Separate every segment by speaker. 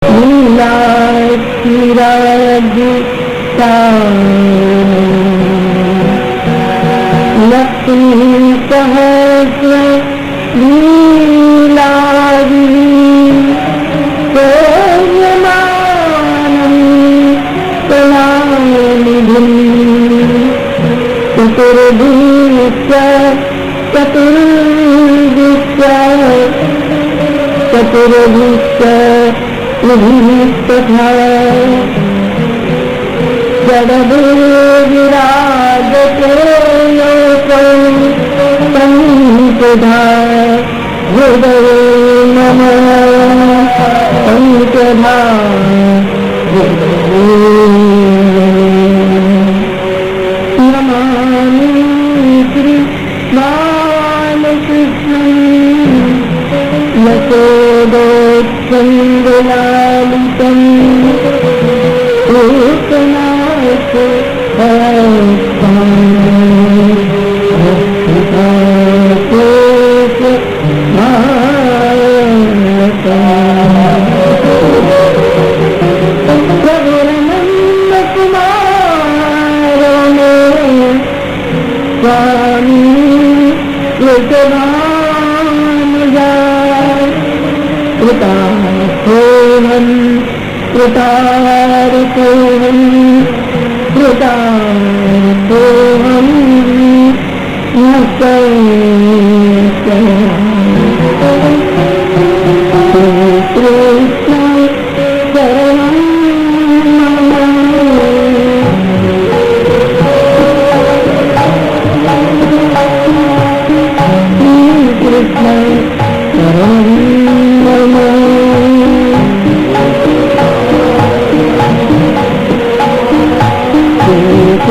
Speaker 1: लीला चिरागिता लक्ष्मी सहस्र लीलावी सोयमानं कलानिधिं चतुर्भुज चतुर्दिश चतुर्भुज तथा जगदे विराजते पंचधा हृदय नमः पंचधा नमामि श्री बालकृष्णं यशोदोत्संगलालितं लोकनाथ प्रभुरनंद कुमार स्वामी कृतार्थोऽहं कृतार्थोऽहं कृतार्थोऽहं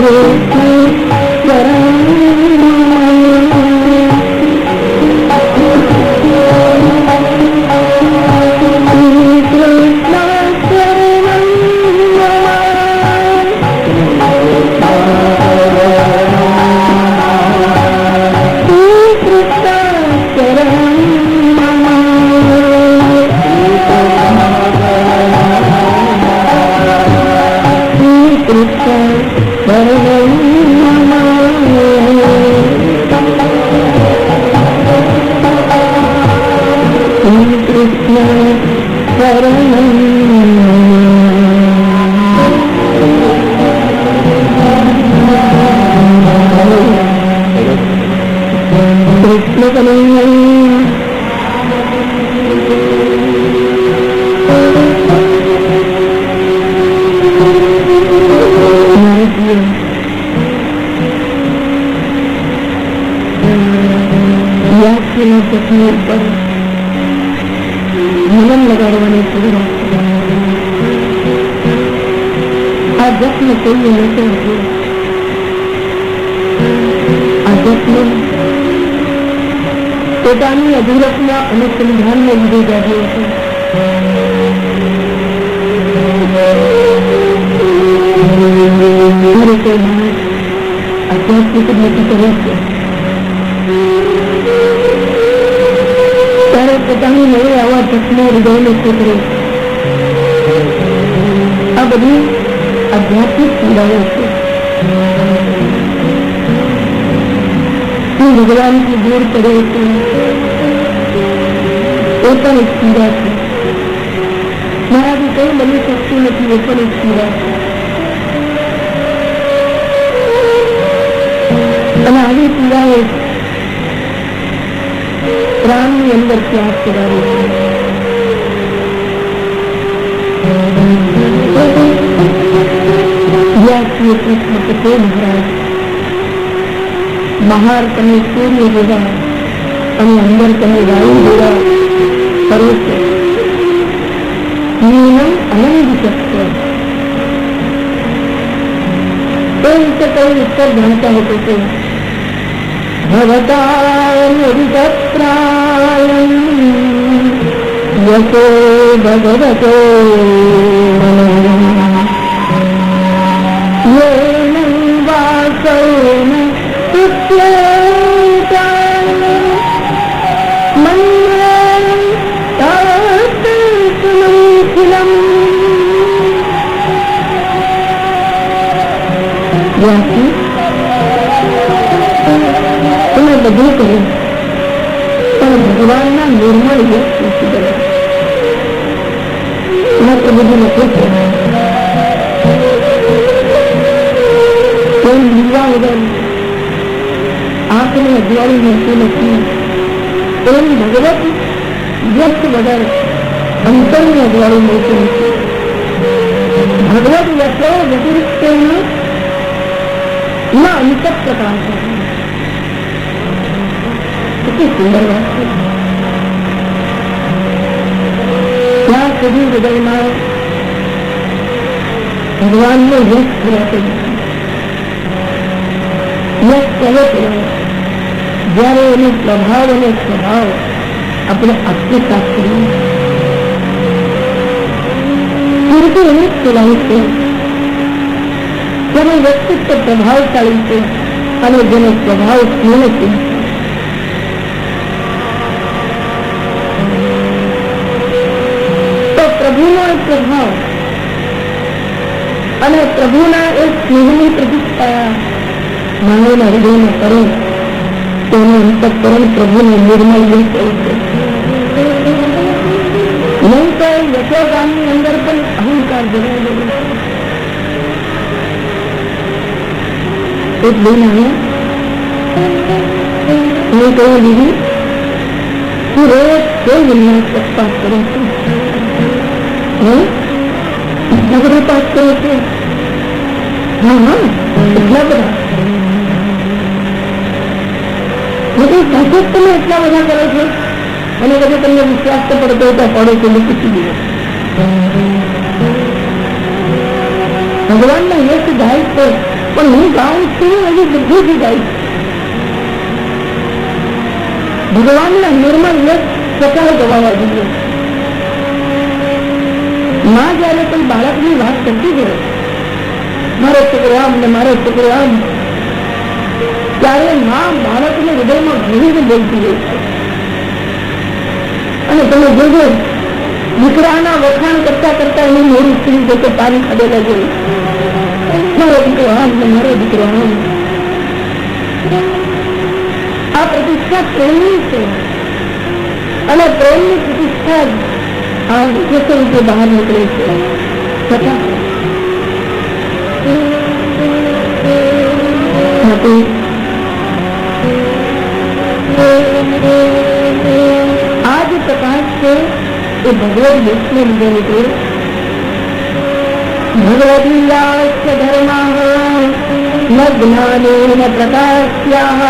Speaker 1: कृष्ण शरणं कृष्ण शरणं મલમ લગાડવાની આ જપ્ન કહીએ નથી. આ જપ્ન પોતાની અધૂરતના અનુસંધાનને લીધે જાગ્યો છે. કોઈ માણસ આધ્યાત્મિક નથી કરે છે ત્યારે પોતાની નવી આવા જપ્નો હૃદયને છોકરે. આ બધી આધ્યાત્મિક પીડાઓ છે. હું ભગવાનથી દૂર કરે છે એ પણ એક પીડા છે. મારાથી કઈ બની શકતું નથી એ પણ એક પીડા છે. અને આવી પીડાઓ પ્રાણની અંદર ત્યાગ કરાવે છે. શ્રી કૃષ્ણ કે મહારાજ બહાર તમે સૂર્ય જેવા અને અંદર તમે વાયુ જેવા કરો છો. નિયમ આનંદ શકશો એ રીતે કઈ ઉત્તર જાણતા હતો કે ભવતાયરિતત્રાયં યતો ભગવતો येन वासेन तुष्येतान् मन्ये तात् सुमङ्गलम् જ્યાંથી તમે બધું કર્યું પણ ભગવાનના નિર્મળ યશ નથી બન્યા. તો બધું નથી કોઈ લીવા વગર આંખને અજવાળી મળતું નથી. એમ ભગવત વ્યક્ત વગર અંતરને અજવાળી મળતું નથી. ભગવત વ્યક્ત વ્યતિરિક્ત અંત પ્રકાશ. કેટલી સુંદર વાત છે. ત્યાં સુધી હૃદયમાં ભગવાનનો યશ રહેતો નથી. યશ કહે છે જયારે એનો પ્રભાવ અને સ્વભાવ આપણે આત્મસાત કરીએ. કીર્તિ એને જ ચલાવી છે જેનો વ્યક્તિત્વ પ્રભાવશાળી છે અને જેનો સ્વભાવ પૂર્ણ છે. તો પ્રભુનો એક પ્રભાવ અને પ્રભુના એક સ્નેહની પ્રતિષ્ઠા માનવના હૃદયમાં કરે તેનું અંતઃકરણ પ્રભુને નિર્મળ નહીં થયું છે. નહીં તો યશોગામની અંદર પણ અહંકાર જણાવેલો છે. એક બેન આવ્યા, મેં કહ્યું દીદી હું રોજ કોઈ વિન્યાસ તપાસ કરું છું. એટલા બધા પાસ કરો છો? હા એટલા બધા. સાચું તમે એટલા બધા કરો છો? અને કદાચ તમને વિશ્વાસ તો પડતો હોય તો પડે છે પૂછી દીધો. ભગવાનના યશ ગાય છે પણ હું ગાઉં છું હજી બુદ્ધિથી ગાય. ભગવાનના નિર્મળ યશ સકાળ ગવાવા જોઈએ. માં જયારે કોઈ બાળકની વાત કરતી હોય મારો છોકરો આમ ને મારો છોકરો આમ, ત્યારે માં બાળકને હૃદયમાં ઘણીને બોલતી હોય છે. અને તમે જોજો દીકરાના વખાણ કરતા કરતા એની મોડું ખીલી જતો પાણી ખાધેલા જોઈ. મારો દીકરો આમ ને મારો દીકરો આમ. આ પ્રતિષ્ઠા પ્રેમની છે અને પ્રેમની પ્રતિષ્ઠા આ વિશેષ રીતે બહાર નીકળે છે. છતાં આ જે પ્રકાશ છે એ ભગવદ યશને લીધે નીકળે. ભગવદીયાશ્ચ ધર્મઃ ન જ્ઞાનેન પ્રકાશ્યાઃ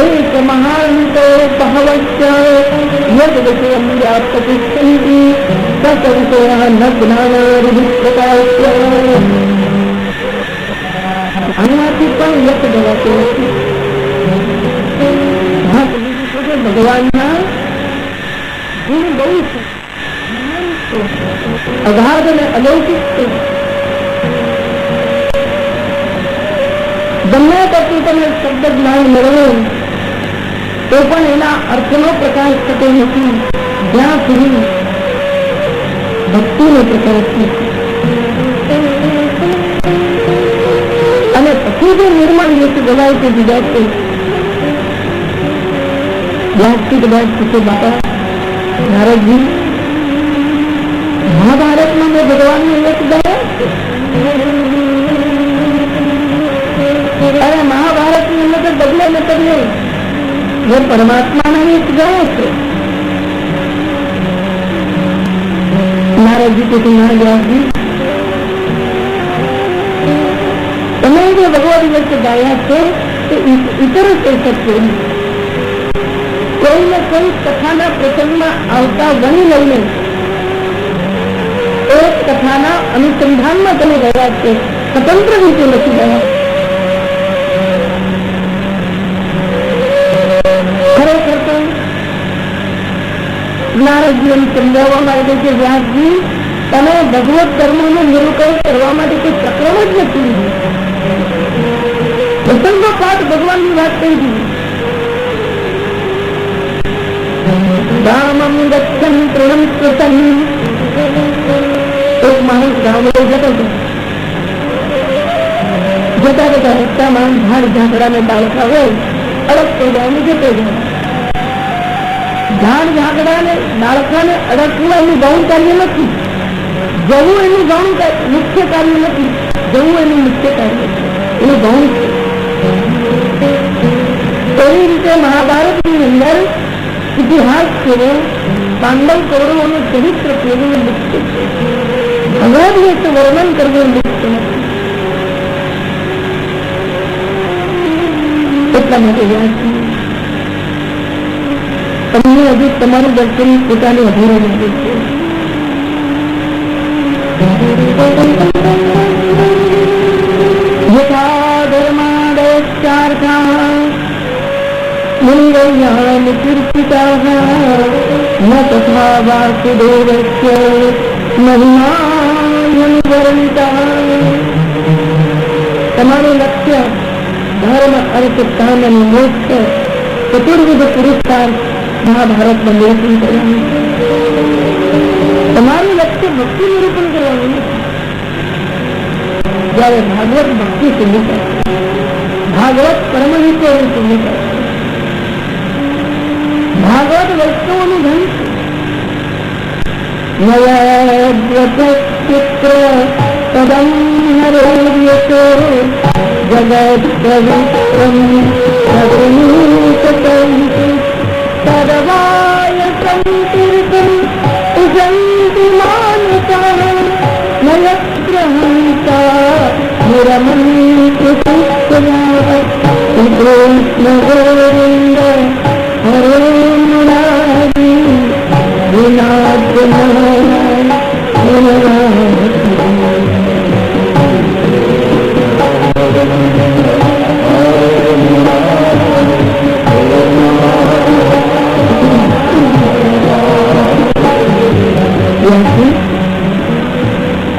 Speaker 1: એક મહાન્તો બહવશ્ચ યદ વિષયં વ્યાપ્તિષ્ઠન્તિ સસંશયઃ ન જ્ઞાનાદિ પ્રકાશ્યાઃ. આનાથી પણ યશ ગવાતું નથી. ભગવાનના ગુણ બહુ છે, અગાધ અને અલૌકિક છે. ગમે પછી તમે શબ્દ જ્ઞાન મેળવો તો પણ એના અર્થનો પ્રકાશ થતો નથી જ્યાં સુધી ભક્તિનો પ્રકાશ નથી. અને પછી જે નિર્મળ યશ ગવાય તે જુદા છે. व्यासजी के बाद पूछे बाबा नारद जी महाभारत में भगवान ने यश गाया? अरे महाभारत में मतलब बदले मतलब नहीं, वो परमात्मा ने यश गाया છે. नारद जी को सुना व्यास जी તમે જે ભગવાન યશ ગાયા છે તે ઇતર કહી શકશે. કોઈને કોઈ કથાના પ્રસંગમાં આવતા વણી લઈને એક કથાના અનુસંધાનમાં તમે ગયા છે, સ્વતંત્ર રીતે નથી ગયા. ખરેખર તો નારદજી એમ સમજાવવા માંગે છે વ્યાસજી તમે ભગવત ધર્મનું નિરૂપણ કરવા માટે કોઈ પ્રકરણ જ નથી લીધું. પ્રસંગો પાઠ ભગવાનની વાત કરી દીધી. ગામમ ગચ્છન તૃણમ સ્વસન. એક માણસ ગામ લઈ જતો હતો. મોટા મોટા રસ્તામાં ઝાડ ઝાકડાને ડાળખા હોય, અડકતો જાય જતો જાય. ઝાડ ઝાકડાને ડાળખાને અડકવું એનું ગૌણ કાર્ય નથી, જવું એનું ગૌણ મુખ્ય કાર્ય નથી, જવું એનું મુખ્ય કાર્ય છે, એનું ગૌણ છે. એવી રીતે મહાભારતની અંદર ઇતિહાસ કેવો, પાંડવ કૌરવોનું ચરિત્ર કેવું મુખ્ય છે. ભગવદ ગીત વર્ણન કરવું મુખ્ય નથી. એટલા માટે વ્યાસજી તમને હજુ તમારું દર્શન પોતાની અધૂરું લાગે છે. યથા ધર્માદયશ્ચાર્થા મુનિરયાન કીર્તિતાઃ ન તથા વાસુદેવસ્ય મહિમાયં વર્ણિતઃ. તમારું લક્ષ્ય ધર્મ, અર્થ, કામ અને મોક્ષ ચતુર્વિધ પુરુષાર્થ મહાભારતમાં નિરૂપણ કરવાનું. તમારું લક્ષ્ય ભક્તિ નિરૂપણ કરવાનું નથી. જયારે ભાગવત ભક્તિ સિદ્ધ થાય, ભાગવત પરમહિતોની સિદ્ધ થાય, ભાગવત વૈષ્ણવોનું ધન છે. ચિત્ર પદમ હરેર્યતો જગત પ્રવિત્રમ સર્વાય સંકીર્તન ઉજંતિ માનસઃ નયગ્રહંતા નિરમંતિ પુષ્કરા. કૃષ્ણ ગોવિંદ હરે મુરારી વિનાથ નારાયણ.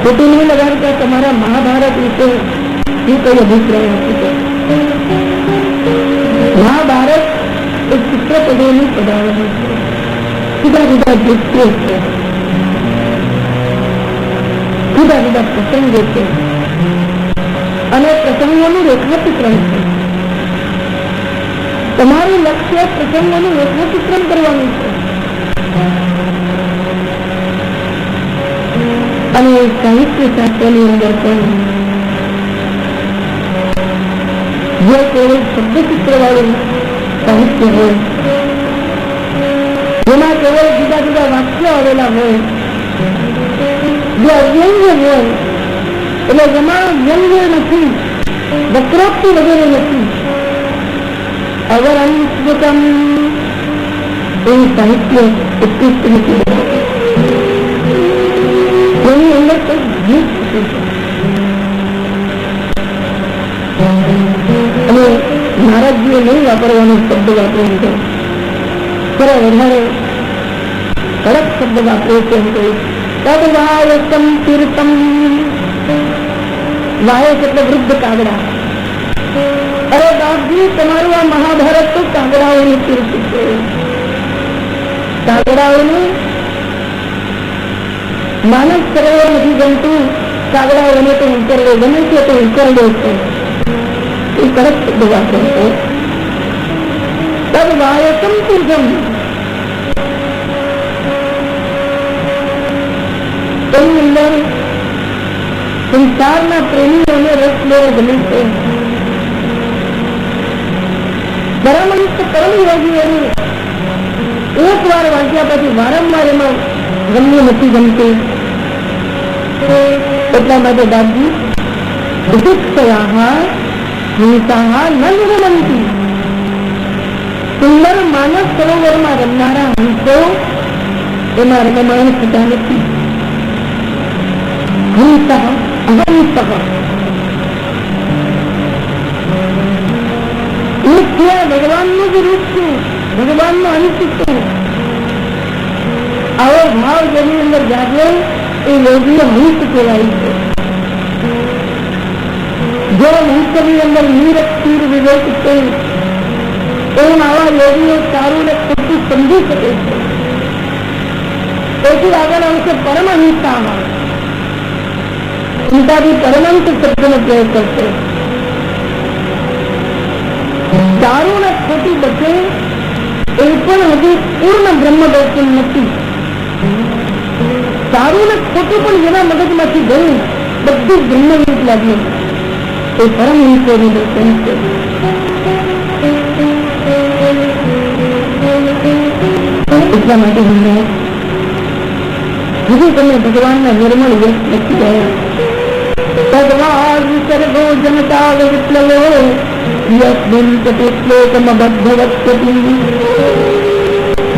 Speaker 1: ખોટું નહીં લગાડતા તમારા મહાભારત વિશે એ કઈ અભિપ્રાય આપી. મહાભારત એ ચિત્રપદોની પદાવલી છે, જુદા જુદા દૃશ્યો છે, જુદા જુદા પ્રસંગો છે અને પ્રસંગોનું રેખાચિત્રણ છે. તમારું લક્ષ્ય પ્રસંગોનું રેખાચિત્રણ કરવાનું છે. અને સાહિત્ય શાસ્ત્રની અંદર પણ જે કેવળ શબ્દચિત્ર વાળું સાહિત્ય હોય, જેમાં કેવળ જુદા જુદા વાક્યો આવેલા હોય, જે અવ્યંગ્ય હોય, એટલે જેમાં વ્યંગ્ય નથી, વક્રોક્તિ વગેરે નથી, અવરંસ્વતમ એવું સાહિત્ય ઉત્કૃષ્ટ નથી. એની અંદર કોઈ ગીત છે અને મહારાજજીએ નહીં વાપરવાનો શબ્દ વાપર્યો છે, જરા વધારે કડક શબ્દ વાપર્યો છે. તદવાયસમ તીર્થમ. વાયસ એટલે વૃદ્ધ કાગડા. અરે બાપજી, તમારું આ મહાભારત તો કાગડાઓનું તીર્થ છે. કાગડાઓનું માનવ સરોવર નથી ગમતું, કાગડાઓને તો ઉકરડો ગમે છે, તો ઉકરડો છે. એ કડક શબ્દ વાપરો છે. તદ વાયસમ તીર્થમ. એની અંદર સંસારના પ્રેમીઓને રસ લેવો ગમે છે. પરમહંસ પરમ યોગીઓને એક વાર વાંચ્યા પછી વારંવાર એમાં ગમવું નથી ગમતું. એટલા માટે દાદજી વિશિષ્ટયા હિંસા ન નિરમંતી. સુંદર માનસ સરોવરમાં રમનારા હંસો એમાં રમમાણ થતા નથી. હંસ અહંસ ભગવાનનું જ રૂપ છે, ભગવાનનો અંશ છે. આવો ભાવ જેની અંદર જાગે એ યોગીઓ હંસ કહેવાય છે. જો હંસની અંદર નિરક્ષીર વિવેક છે, એમ આવા યોગીઓ સારું ને ખોટું સમજી શકે છે. તેથી આગળ આવશે પરમહંસા. હિંસાથી પરમાંત શબ્દનો પ્રયોગ કરશે. સારું ને ખોટું બચે એ પણ હજી પૂર્ણ બ્રહ્મ દર્શન નથી. સારું ને ખોટું પણ જેના મગજમાંથી ગયું બધું બ્રહ્મરૂપ લાગ્યું એ પરમ ઈશ્વરનું દર્શન છે. એટલા માટે હજુ તમે ભગવાનના નિર્મળ યશ લખી ગયા. ભગવાન સર્વો જનતા વિપ્લવો યસ્મિન શ્લોકમબદ્ધવત્સતિ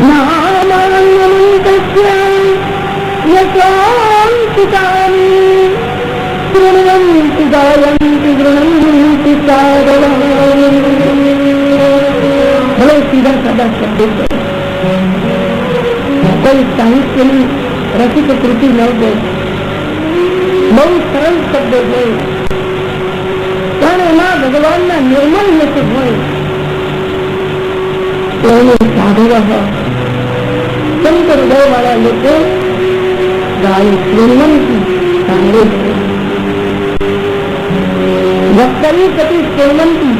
Speaker 1: નામાન્યમંતસ્ય યશાંતિકાનિ ગૃણવંતિ ગાયંતિ ગૃણવંતિ સાગરાનિ. ભલે સીધા સાદા શબ્દો કોઈ સાહિત્યની રસિક કૃતિ ન હોય, બહુ સરળ શબ્દો હોય પણ એમાં ભગવાનના નિર્મળ યશ હોય તો એને સાધવા સંત હૃદય વાળા લોકો ગાય શ્રીમંતી સાંભળે છે. વક્તરી સતી શ્રીમંતી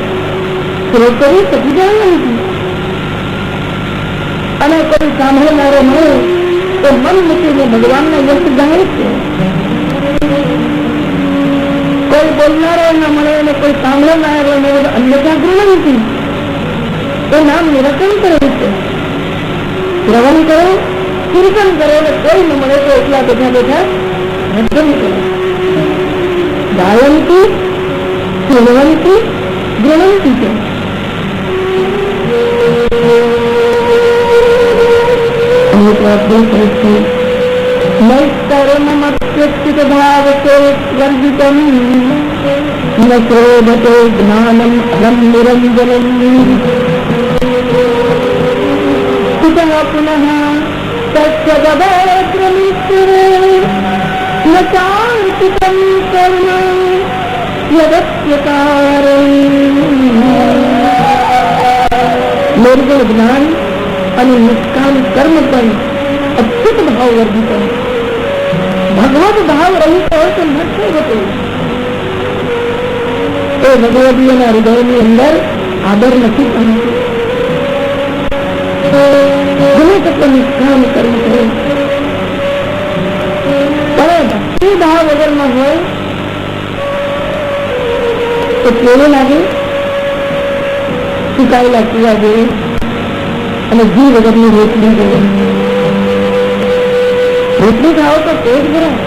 Speaker 1: શ્રોતરી સતી જાણવંતી. અને કોઈ સાંભળનારો મળે તો મન મૂકીને ભગવાનના યશ ગાય છે. કોઈ બોલનારો ન મળે અને કોઈ સાંભળનારો ન મળે અન્યથા ગૃણવંતી એ નામ નિરસન કરે છે. શ્રવણ કરો, કીર્તન કરો અને કોઈ ન મળે તો એટલા બેઠા બેઠા ભજન કરો. ગાયંતી શ્રવંતી ગૃણવંતી છે. અમુક વાત બહુ સરસ છે. નૈષ્કર્મમપ્યચ્યુત ભાવતે વર્જિતમ ન ક્રોધતે જ્ઞાનમ અલમ નિરંજનમ કુતઃ પુનઃ તસ્ય ભવેત્રમીશ્વરે ન ચાર્પિતં કર્મ યદસ્યકારે. નિર્ગુણ જ્ઞાન અને નિષ્કામ કર્મ પણ અચ્યુત ભાવ વર્જિત ભગવત ભાવ રહિત હોય તો નથી હોતું. એ ભગવદીઓના હૃદયની અંદર આદર નથી પામતું. ગમે તેટલો નિષ્કામ કર્મ કરે પણ ભક્તિ ભાવ વગરમાં હોય તો કેવું લાગે? સુકાયેલા કુવા જેવું અને ઘી વગરની રોટલી જેવું. રોટલી ખાઓ તો પેટ ભરાય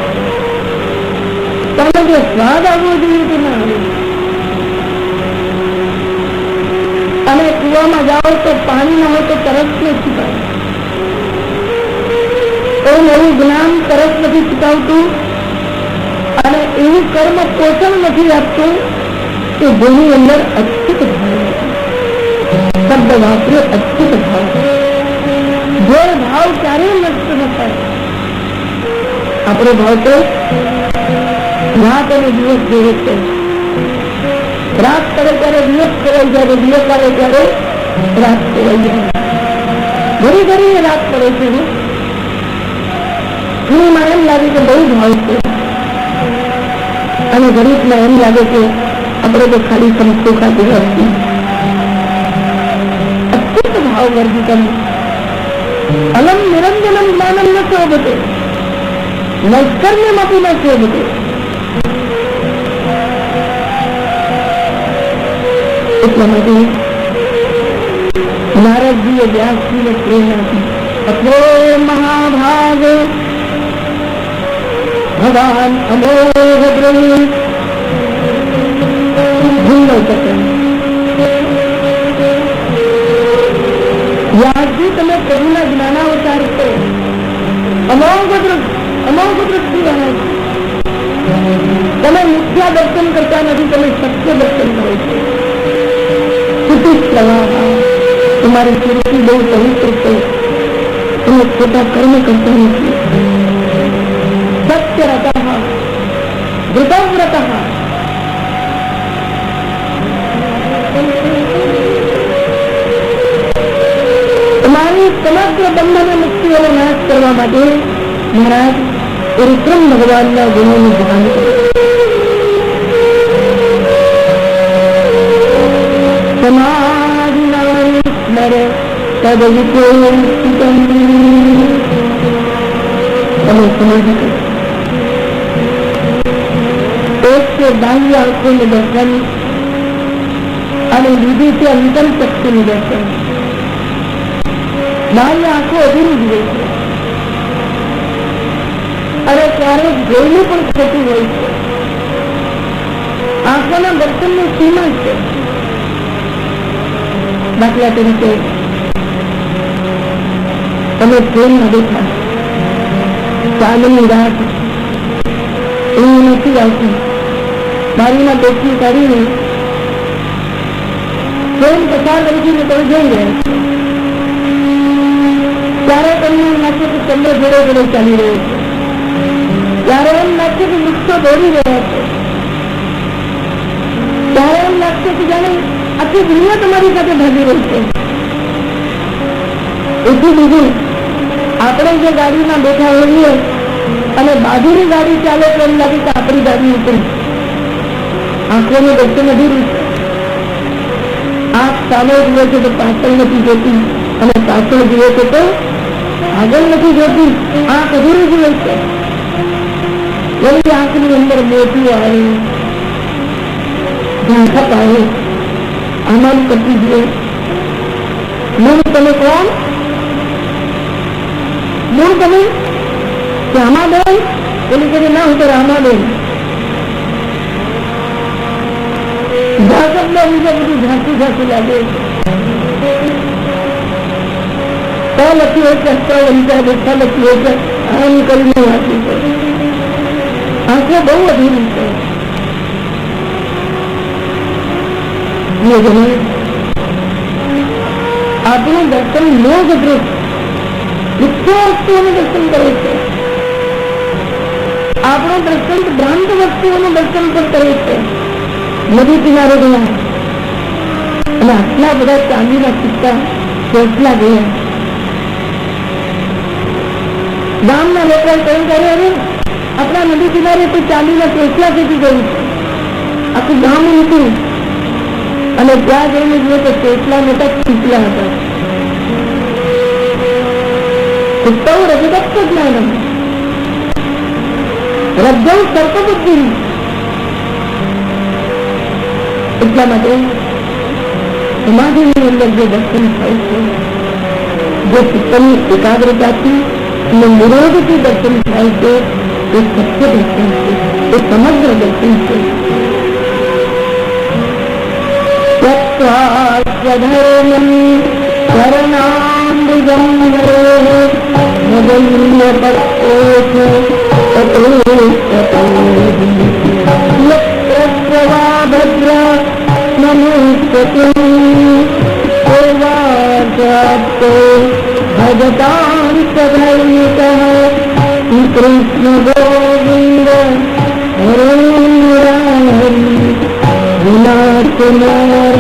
Speaker 1: પણ જો સ્વાદ આવવો જોઈએ તો ના આવે. અને કુવામાં જાઓ તો પાણી ના હોય તો તરસ નથી છુપાય. એવું એવું જ્ઞાન તરસ નથી છુપાવતું અને એવું કર્મ પોષણ નથી આપતું કે જેની અંદર અચ્યુત ભાવ શબ્દ વાપર્યો અચ્યુત ભાવ. જે ભાવ ક્યારેય નષ્ટ ન થાય. આપણો ભાવ તો રાત અને દિવસ જેવો છે. રાત કરે ત્યારે દિવસ કરાઈ જાય, દિવસ આવે ત્યારે રાત કરાઈ જાય. ઘડી ઘડી રાત પડે છે. ઘણીમાં એમ લાગે કે બહુ ભાવ છે અને ઘડીકમાં એમ લાગે કે આપણે તો ખાલી સમજો ખાતી હતી. અત્યંત ભાવ વર્જિતમ અલમ નિરંજનમ જ્ઞાનમ ન શોભતે નૈષ્કર્મ્યમપી ન શોભતે. એટલા માટે નારદજીએ વ્યાસજીને પ્રેરણા આપી. અત્રો મહાભાગ ભગવાન અમોઘ બ્રહ્મ વ્યાસજી તમે પ્રભુના જ્ઞાનાવતાર છો. અમોઘ દ્રષ્ટિ તમે મિથ્યા દર્શન કરતા નથી, તમે સત્ય દર્શન કરો છો. તમારી સ્મૃતિ બહુ પવિત્ર છે. તમે ખોટા કર્મ કરતા નથી. સત્યરત વૃતવ્રત તમારી સમગ્ર બંધન મુક્તિઓનો નાશ કરવા માટે મહારાજ વિક્રમ ભગવાનના ગુણોનું ધ્યાન કરો. સમાન તમે સમજ एक से बाह्य आंखों में दर्शन और दूसरी से अंतर शक्ति में दर्शन। बाह्य आंखों अधूरी जुड़े છે અને ક્યારેક જોઈને પણ થતું હોય છે। આંખોના દર્શનની સીમા છે। દાખલા તરીકે તમે ટ્રેનમાં બેઠા, ચાંદની રાત, ઊંઘ નથી આવતી, બારીમાં બેઠી કાઢીને ટ્રેન પસાર કરી તમે જોઈ રહ્યા છો, ત્યારે તમને એમ લાગશે કે ચંદ્ર જોડે જોડે ચાલી રહ્યો છે, ત્યારે એમ લાગશે કે વૃક્ષો દોડી રહ્યા છે, ત્યારે એમ લાગશે કે જાણે આખી દુનિયા તમારી સાથે ભાગી રહી છે। એટલું બીજું આપણે જે ગાડીમાં બેઠા હોઈએ અને બાજુની ગાડી ચાલે તો એમ લાગે કે આપણી ગાડી ઉપરી। આંખોનું દર્શન અધૂરું છે। આંખ સામે જુએ છે તો પાછળ નથી જોતી અને પાછળ જુએ છે તો આગળ નથી જોતી। આંખ અધૂરી જુએ છે। વળી આંખની અંદર મોતી આવે, ઝાંખપ આવે, આમાં કટી જુએ। મૂળ તમે કોણ? મૂળ તમે રામાબેન? પેલી કરી ના હું તો રામાબેન। ઝાંખપ ના લીધે બધું ઝાંખું ઝાંખું લાગે। લખ્યું હોય કે અસ્ત્ર વંચાય બેઠા લખ્યું હોય કે આમ કરીને વાંચી છે। આંખો બહુ અધૂરી છે। આપણું દર્શન મોહગ્રસ્ત મિથ્યા વસ્તુઓનું દર્શન કરે છે। આપણું દર્શન ભ્રાંત વસ્તુઓનું દર્શન પણ કરે છે। નદી કિનારે ગયા અને આટલા બધા ચાંદીના સિક્કા કેટલા ગયા। ગામના લોકોએ કહ્યું કે અરે આપણા નદી કિનારે કોઈ ચાંદીના ચોસલા ફેંકી ગયું છે। આખું ગામ નીકળ્યું અને ત્યાં જઈને જુએ તો ચોસલા મોટા ખીચલા હતા। ઉત્તમ રજદત્ત જ્ઞાન રજ્જવ સર્પબુદ્ધિ। એટલા માટે સમાધિની અંદર જે દર્શન થાય છે, જે ચિત્તની એકાગ્રતાથી અને નિરોધથી દર્શન થાય છે, એ સત્ય દર્શન છે, એ સમગ્ર દર્શન છે। સ્વધર્મં શરણામૃગં ભદ્ર ભગતાન સધર્મિકઃ કૃષ્ણ ગોવિંદ હરે મુરારી વિના કુમાર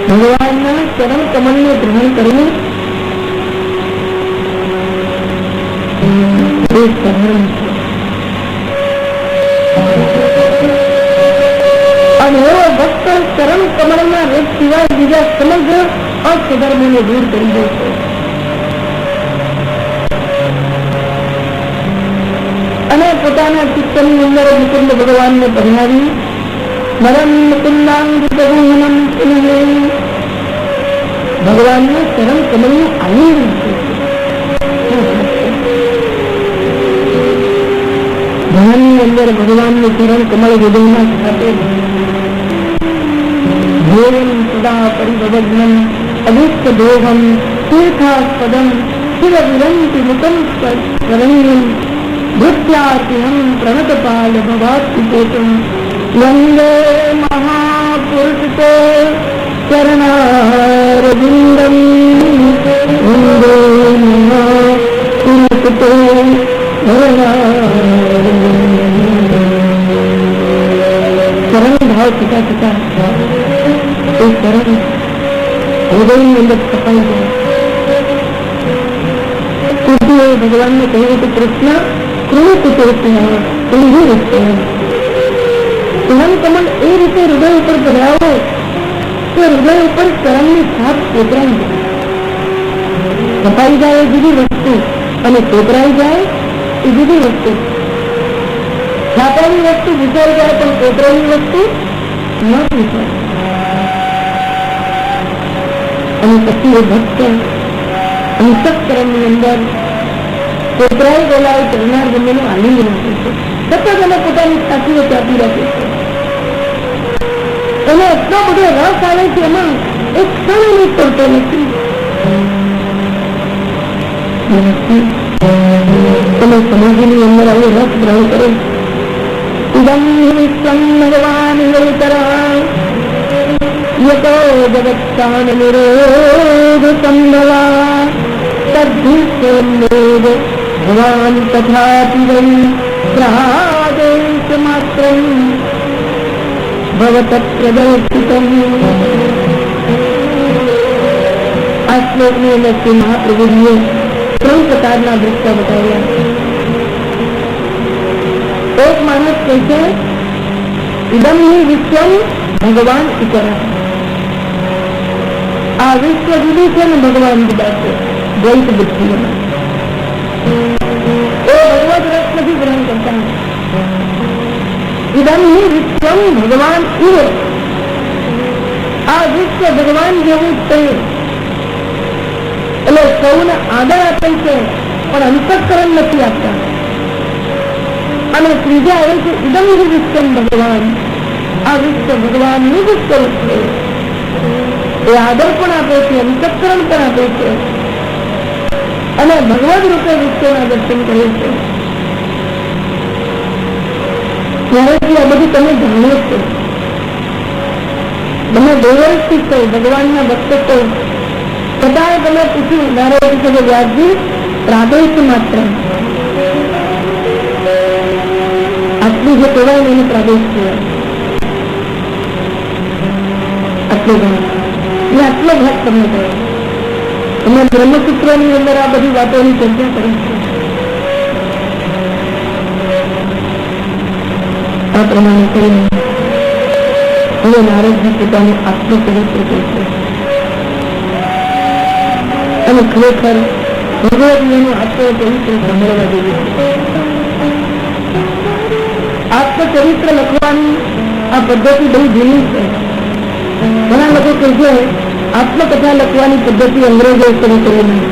Speaker 1: ભગવાનના ચરણ કમળને ગ્રહણ કરવું એ સધર્મ છે। અને એવો ભક્ત ચરણ કમળના રેત સિવાય બીજા સમગ્ર અસધર્મને દૂર કરી દે છે। અને પોતાના ચિત્તની અંદર મુકુંદ ભગવાનને પહેરાવી નરમ મુકુંદાંગુદગુણમ ભગવાનના ચરણ કમળનું આલિંગન છે। ધ્યાનની અંદર ભગવાનનું ચરણ કમળ હૃદયમાં સ્થાપે ધ્યેયં સદા પરિભવગ્નમ અભિષ્ટ દેહમ તીર્થાસ્પદમ શિવ વિરંતિ મુકમ સ્મરણીયમ ભૂત્યાર્તિહમ પ્રણતપાલ ભવાત્પિતેતમ વંદે મહાપુરુષતે ચરણારવિંદમ વંદે મહાપુરુષતે ચરણારવિંદમ। થતા થતા એ સરળ હૃદયની અંદર છપાઈ જાય. કૃષ્ણએ ભગવાનને કહ્યું કે કૃષ્ણ કૃણ કુટુંબ કમલ એ રીતે હૃદય ઉપર ભરાવો કે હૃદય ઉપર કરમની છાપ કોતરાઈ જાય. છપાઈ જાય એ જુદી વસ્તુ અને કોતરાઈ જાય એ જુદી વસ્તુ. છાપાની વસ્તુ ભૂસાઈ જાય પણ કોતરાની વસ્તુ ન ભૂસાય. અને પછી એ ભક્ત અંતઃકરણની અંદર કોતરાઈ ગયેલા ચરનાર બંનેનું આનંદ રાખે છે. સતત એને પોતાની સાથીઓ ચાપી રાખે છે. એને એટલો બધો રસ આવે છે એમાં એક ક્ષણ નહીં કરતો નથી. તમે સમાધિની અંદર આવો રસ ગ્રહણ કરો. ઇદમ વિશ્વમ ભગવાન યતો જગત્તાન નિરોધ સંભવા તદ્ધિસ્વમેવ ભગવાન તથાપિ વૈ ગ્રહાદેશ માત્રમ ભવત પ્રદર્શિતમ. આ શ્લોકની અંદર શ્રી મહાપ્રભુજીએ 3 પ્રકારના દ્રષ્ટા બતાવ્યા. એક માણસ કહે છે ઇદમ હિ વિશ્વમ ભગવાન ઇતર. આ વિશ્વ જુદું છે ને ભગવાન જુદા છે. દ્વૈત બુદ્ધિ એ ભગવત રસ નથી ગ્રહણ કરતા. ઇદમ હિ વિશ્વમ ભગવાન ઇવ. આ વિશ્વ ભગવાન જેવું છે એટલે સૌને આદર આપે છે પણ અંતઃકરણ નથી આપતા. અને ત્રીજા આવે છે ઇદમ હિ વિશ્વમ ભગવાન. આ વિશ્વ ભગવાનનું જ સ્વરૂપ છે. એ આદર પણ આપે છે, અંતઃકરણ પણ આપે છે અને ભગવદ રૂપે વિશ્વના દર્શન કરે છે. ત્યારેથી આ બધું તમે જાણો છો. તમે 2 વર્ષથી છો, ભગવાનના ભક્ત છો, છતાં તમે પૂછ્યું નારાયણ કે વ્યાસજી પ્રાદેશ માત્ર આટલું જે કહેવાય ને એને પ્રાદેશ કહેવાય. આટલો ભાગ એ આટલો ભાગ તમને કહે. તમે બ્રહ્મસૂત્રોની અંદર આ બધી વાતોની ચર્ચા કરી છે. આ પ્રમાણે કરીને હવે નારદજી પોતાનું આત્મચરિત્ર કહે છે અને ખરેખર ભગવદજીનું આત્મચરિત્ર સાંભળવા જેવું છે. આત્મચરિત્ર લખવાની આ પદ્ધતિ બહુ જૂની છે. ઘણા લોકો કહે છે આત્મકથા લખવાની પદ્ધતિ અંગ્રેજો શરૂ કરેલી.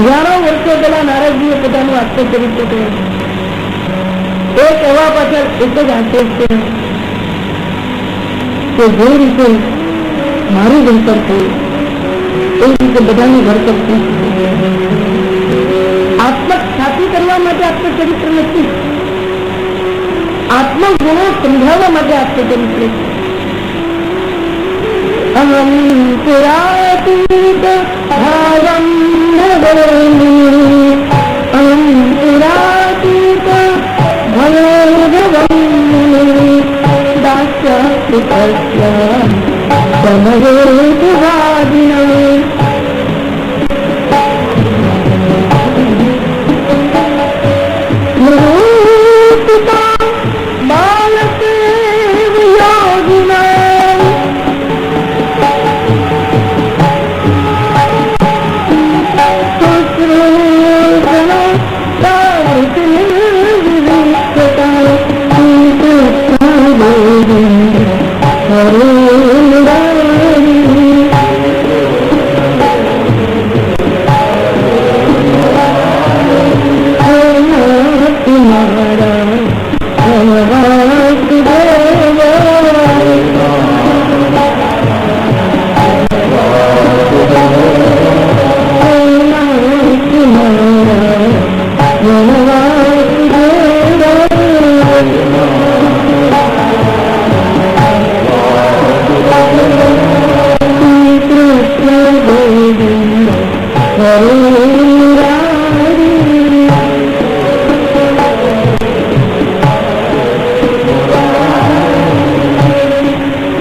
Speaker 1: 1000 વર્ષો પહેલા નારદજીએ પોતાનું આત્મચરિત્ર કહ્યું. એ કહેવા પાછળ એક જ આશય છે કે જે રીતે મારું ઘડતર થયું એ રીતે બધાનું ઘડતર થયું. આત્મખ્યાતિ કરવા માટે આત્મચરિત્ર નથી, આત્મગુણો સમજાવવા માટે આત્મચરિત્ર છે. અહમ પુરાતીત ભાવમ ભવામી, અહમ પુરાતીત ભવમી દાસ્ય કૃતસ્ય સમરેત વાદિનઃ.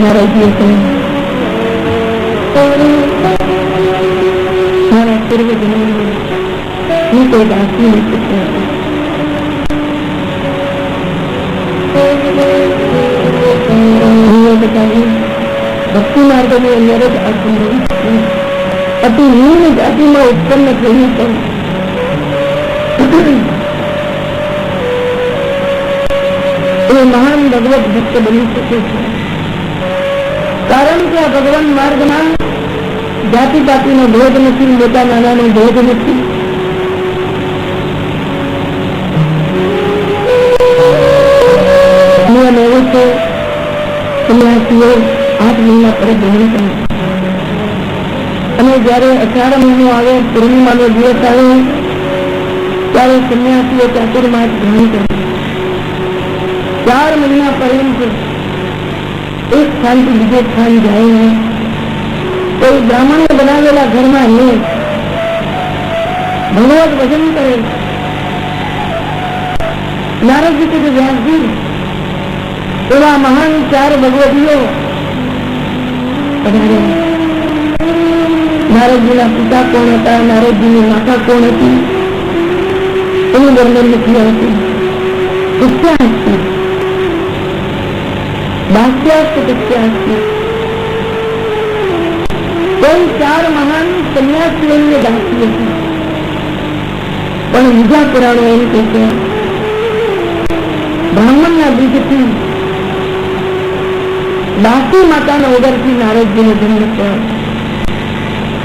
Speaker 1: નારદજીએ કહ્યું, મારા પૂર્વજન્મમાં હું કોઈ દાસીને પુત્ર હતો. બતાવ્યું ભક્તિ માર્ગની અંદર જ આ સંભવિત છે. અતિ નિમ્ન જાતિમાં ઉત્પન્ન થયું પણ એ મહાન ભગવત ભક્ત બની શકે છે. કારણ કે આ ભગવાન માર્ગમાં જાતિ પાતિનો ભેદ નથી, મોટા નાનાનો ભેદ નથી. નિયમ એવો છે, સંન્યાસીઓ 8 મહિના પર ગ્રહણ કરે અને જયારે 18 મહિનો આવે, પૂર્ણિમાનો દિવસ આવે, ત્યારે સંન્યાસીઓ ચાતુર્માસ ગ્રહણ કરે. 4 મહિના પર્યંત એક સ્થાનથી બીજે સ્થાન જાય ને કોઈ બ્રાહ્મણે બનાવેલા ઘરમાં નહીં ભગવત ભજન કરે. નારદજી કે વ્યાસજી એવા મહાન 4 ભગવતીઓ પધાર્યા. નારદજીના પિતા કોણ હતા, નારદજીની માતા કોણ હતી એનું વર્ણન નથી આવતું. કોઈ 4 મહાન સંન્યાસીઓની દાસી હતી. પણ બીજા પુરાણો એમ કહે છે બ્રાહ્મણના બીજથી દાસી માતાના ઉદરથી નારદજીનો જન્મ થયો.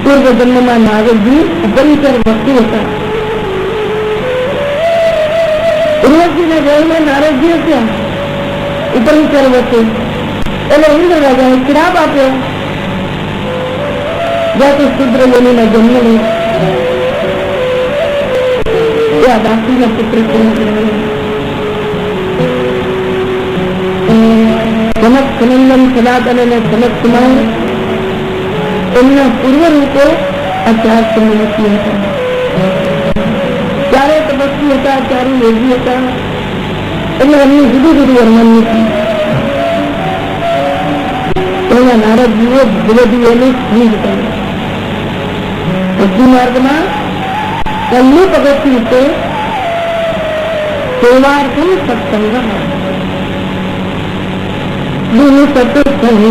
Speaker 1: પૂર્વ જન્મમાં નારદજી ઉપરીચર વસ્તુ હતા. ઉર્વશીના જન્મે નારદજી હતા ઉપરીચર વસ્તુ. એટલે ઇન્દ્ર રાજાએ શ્રાપ આપ્યો જ્યાં શુદ્ર યોનિના જન્મ લે ત્યાં દાસીના પુત્ર જનક સનંદન સનાતન અને સનત કુમાર એમના પૂર્વ રૂપો આ 4 સંન્યાસી હતા. 4 તપસ્વી હતા, 4 યોગી હતા. એટલે એમનું જુદું જુદું વર્ણન નથી. એના નારદજીઓ ભગવદીઓને સ્નેહ કરે. ભક્તિ માર્ગમાં પહેલું પગથિયું છે સેવાર્થમ સત્સંગ. સત્સંગ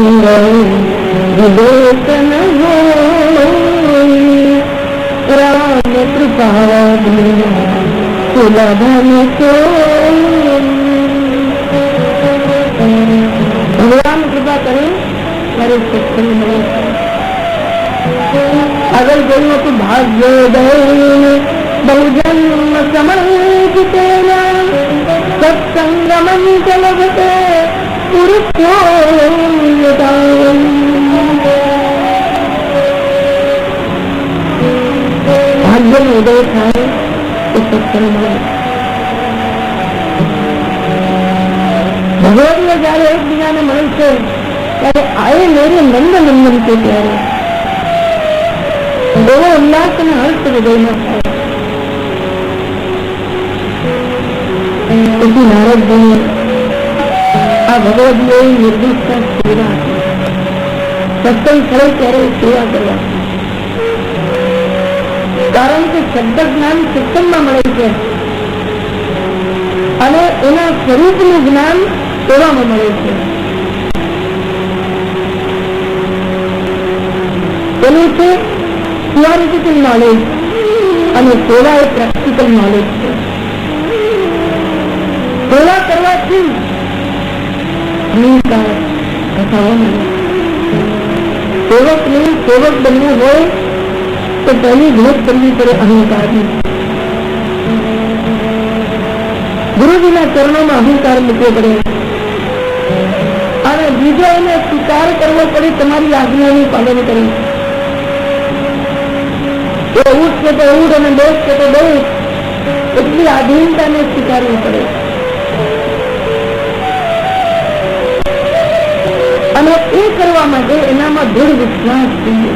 Speaker 1: વિવેચન રામ કૃપા સુલભન ભગવાન કૃપા કરે ત્યારે સત્સંગ મળે છે. આગળ જોયું હતું ભાગ્યોદય બહુજન્મ સમર્પિતેન સત્સંગમં ચ લભતે પુરુષોત્તમ. ભાગ્યનો ઉદય થાય તો સત્સંગ મળે. ભગવાનને જયારે એકબીજાને મળશે ત્યારે આયે મેરે નંદ નંદન છે ત્યારે એવો ઉલ્લાસ અને હર્ષ હૃદયમાં થાય. તેથી નારદજીને આ ભગવદીઓએ નિર્દોષતા સેવા સત્સંગ થાય ત્યારે સેવા કરવા. કારણ કે શબ્દ જ્ઞાન સત્સંગમાં મળે છે અને એના સ્વરૂપનું જ્ઞાન સેવામાં મળે છે. પેલું છે થિયોરિટિકલ નોલેજ અને સેવા એ પ્રેક્ટિકલ નોલેજ છે. સેવા કરવાથી અહંકાર ઘટાડવા મળે. સેવકને સેવક બનવું હોય તો પહેલી ભેટ કરવી પડે અહંકારની. ગુરુજીના ચરણોમાં અહંકાર મૂકવો પડે અને બીજો એને સ્વીકાર કરવો પડે તમારી આજ્ઞાનું પાલન કરે. એ ઉઠ કે તો ઉઠ અને બેસ કે તો બેસ, એટલી આધીનતાને સ્વીકારવી પડે. અને એ કરવા માટે એનામાં દૃઢ વિશ્વાસ જોઈએ.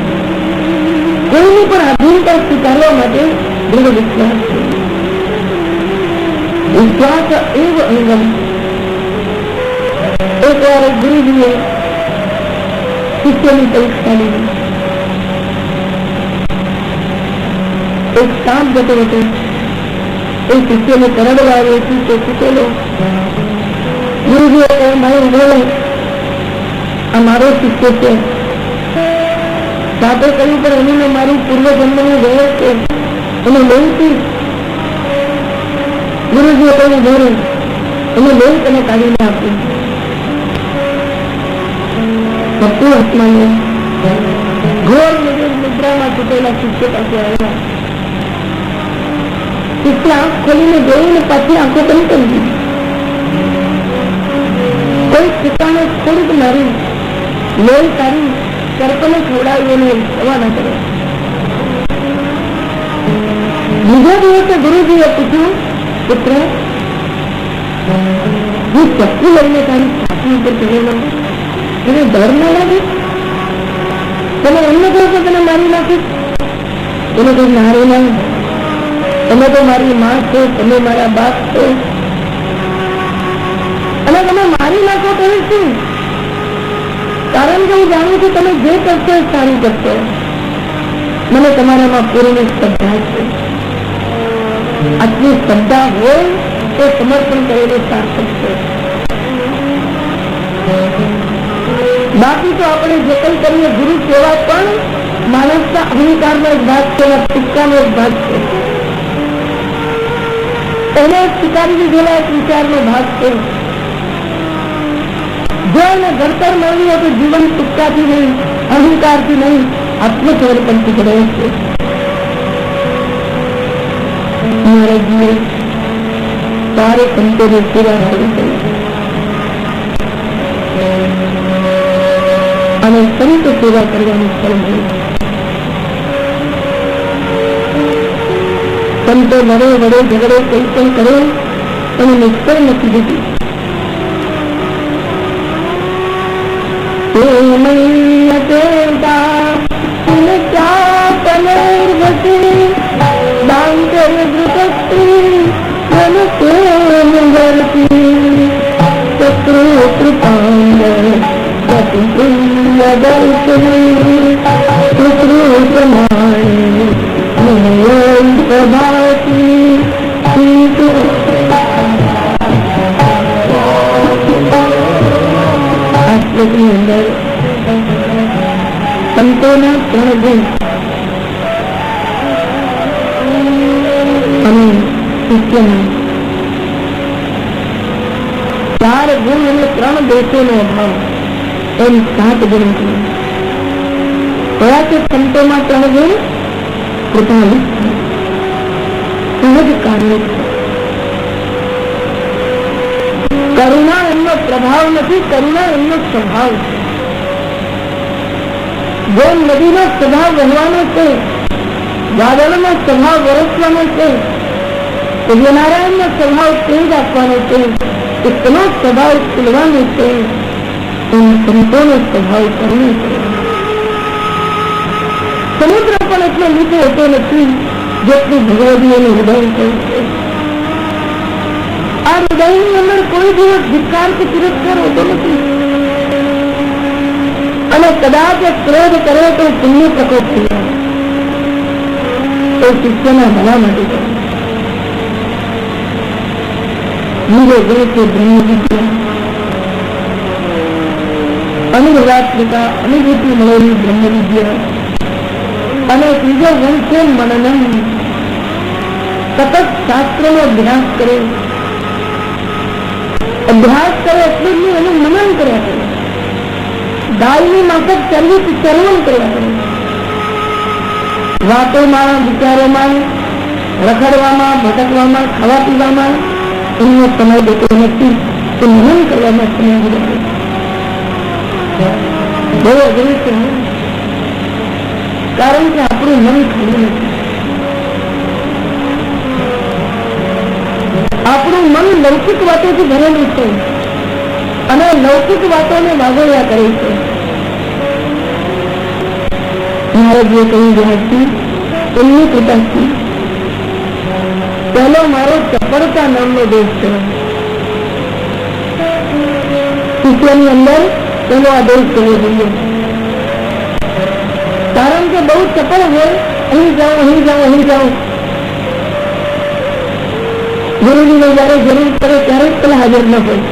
Speaker 1: કોઈની પણ આધીનતા સ્વીકારવા માટે દૃઢ વિશ્વાસ જોઈએ. વિશ્વાસ એવ અંગમ. એક વાર ગુરુજીએ શિષ્યની પરીક્ષા લીધી. એક સાપ જતો હતો, એ શિષ્યને કરડવા આવ્યો છું તો શીખેલો. ગુરુજીએ કહ્યું, ભાઈ ઉભો રહે, આ મારો શિષ્ય છે. સાપે કહ્યું, પણ એનું મારું પૂર્વજન્મનું વય છે, એને લોહીથી. ગુરુજીએ કહ્યું, ઉભો રહે, એને લોહી તને કાઢીને આપ્યું. ભક્તિ આત્માને ઘોર નિદ્રામાં તૂટેલા શિષ્ય પાસે આવ્યા. શિષ્ય આંખ ખોલીને જોઈને પાછી આંખો બંધ કરી દીધી. કોઈ ઠેકાણે થોડુંક મારી લોહી કાઢી સર્પને ખવડાવી એને રવાના કર્યો. બીજા દિવસે ગુરુજીએ પૂછ્યું, પુત્ર, હું ચપ્પુ લઈને તારી છાતી ઉપર ચડેલો, તને ડર ના લાગે? તમે એમને કહો છો તને મારી નાખીશ? એને કઈ મારી ના, તમે તો મારી માં છો, તમે મારા બાપ છો, અને તમે મારી નાખો તો શું? કારણ કે હું જાણું છું તમે જે કરશો એ સારું કરશો. મને તમારામાં પૂર્ણ શ્રદ્ધા છે. આટલી શ્રદ્ધા હોય તો સમર્પણ કરેલું સાર્થક છે. બાકી તો આપણે જે કઈ કરીએ ગુરુ સેવા પણ માણસના અહંકારનો એક ભાગ છે, ટીકાનો એક ભાગ છે. એને સ્વીકારી દીધેલા એક વિચારનો ભાગ છે. જો એને ઘડતર મળવી હોય તો જીવન ટીકાથી નહીં, અહંકારથી નહીં, આત્મસમર્પણથી કરે છે. મહારાજજીએ સારે સંતોની સેવા શરૂ કરી અને સંત સેવા કરવાનું ફળ મળ્યું. સંતો લડે વડે ઝઘડે કઈ પણ કરે અને નિષ્ફળ નથી જતી. અંદર સંતોના 3 ગુણ અને શિષ્યના 4 ગુણ અને 3 દોષોનો અભાવ, એમ 7 ગુણ કયા છે? સંતોમાં 3 ગુણ કૃપાલુ, સહજ કાર્ય, કરુણા એમનો પ્રભાવ નથી, કરુણા એમનો સ્વભાવ છે. જો નદીનો સ્વભાવ વહેવાનો છે, વાદળનો સ્વભાવ વરસવાનો છે, સૂર્યનારાયણનો સ્વભાવ તેજ આપવાનો છે, એટલો સ્વભાવ ખુલવાનો છે, એમ સંતોનો સ્વભાવ કરવો છે. સમુદ્ર પણ એટલો મીઠો હોતો નથી જેટલું ભગવદીઓનું હૃદય થયું છે. આ હૃદયની અંદર કોઈ દિવસ ધિક્કાર કે તિરસ્કાર હોતો નથી, અને કદાચ ક્રોધ કરે તો પુણ્ય પ્રકોપ થઈ જાય. તો શિષ્યના ભલા માટે કરે. બીજો ગુણ છે બ્રહ્મ વિદ્યા, અનુભવાત્મિકા, અનુભૂતિ મળેલી બ્રહ્મ વિદ્યા. અને ત્રીજો ગુણ છે મનન, સતત શાસ્ત્રનો અભ્યાસ કરે. અભ્યાસ કરે એટલું જ એનું મનન કર્યા કરે, દાયની માફક ચરવણ કર્યા કરે. વાતોમાં, વિચારોમાં, રખડવામાં, ભટકવામાં, ખાવા પીવામાં એમનો સમય દેતો નથી, તો મનન કરવામાં સમય બગાડે. બહુ અઘરું છે, કારણ કે આપણું મન ખાલી નથી. આપણું મન લૌકિક વાતોથી ભરેલું છે અને લૌકિક વાતોને વાગોળ્યા કરે છે. મહારાજે કહ્યું જ્યાંથી એમની કૃપાથી પહેલો મારો ચપળતા નામનો દોષ છે. શિષ્યની અંદર પેલો આ દોષ કરવો જોઈએ. કારણ કે બહુ ચપળ હોય, અહીં જાઓ અહીં જાઓ અહીં જાઓ. ગુરુજીને જયારે જરૂર પડે ત્યારે જ પેલા હાજર ન હોય.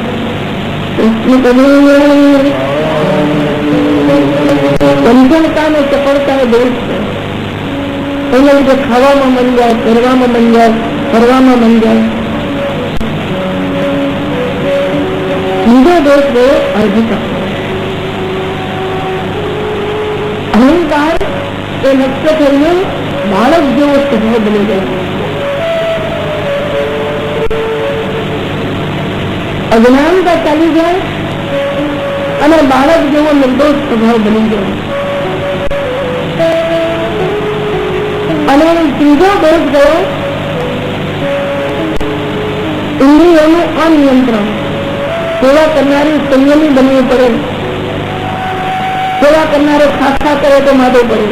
Speaker 1: ચંચળતા ને ચપળતા બહુ જ છે. એના લીધે ખાવામાં મન જાય, કરવામાં મન જાય, ફરવામાં મન જાય. બીજો દોષ ગયો અર્ધતા. અહંકાર એ નષ્ટ થઈને બાળક જેવો સ્વભાવ બની જાય. અજ્ઞાનતા ચાલી જાય અને બાળક જેવો નિર્દોષ સ્વભાવ બની જાય. અને ત્રીજો દોષ ગયો ઇન્દ્રિયોનું અનિયંત્રણ. સેવા કરનારી સંયમી બનવું પડે. સેવા કરનારો ખાખા કરે તો માદો પડે.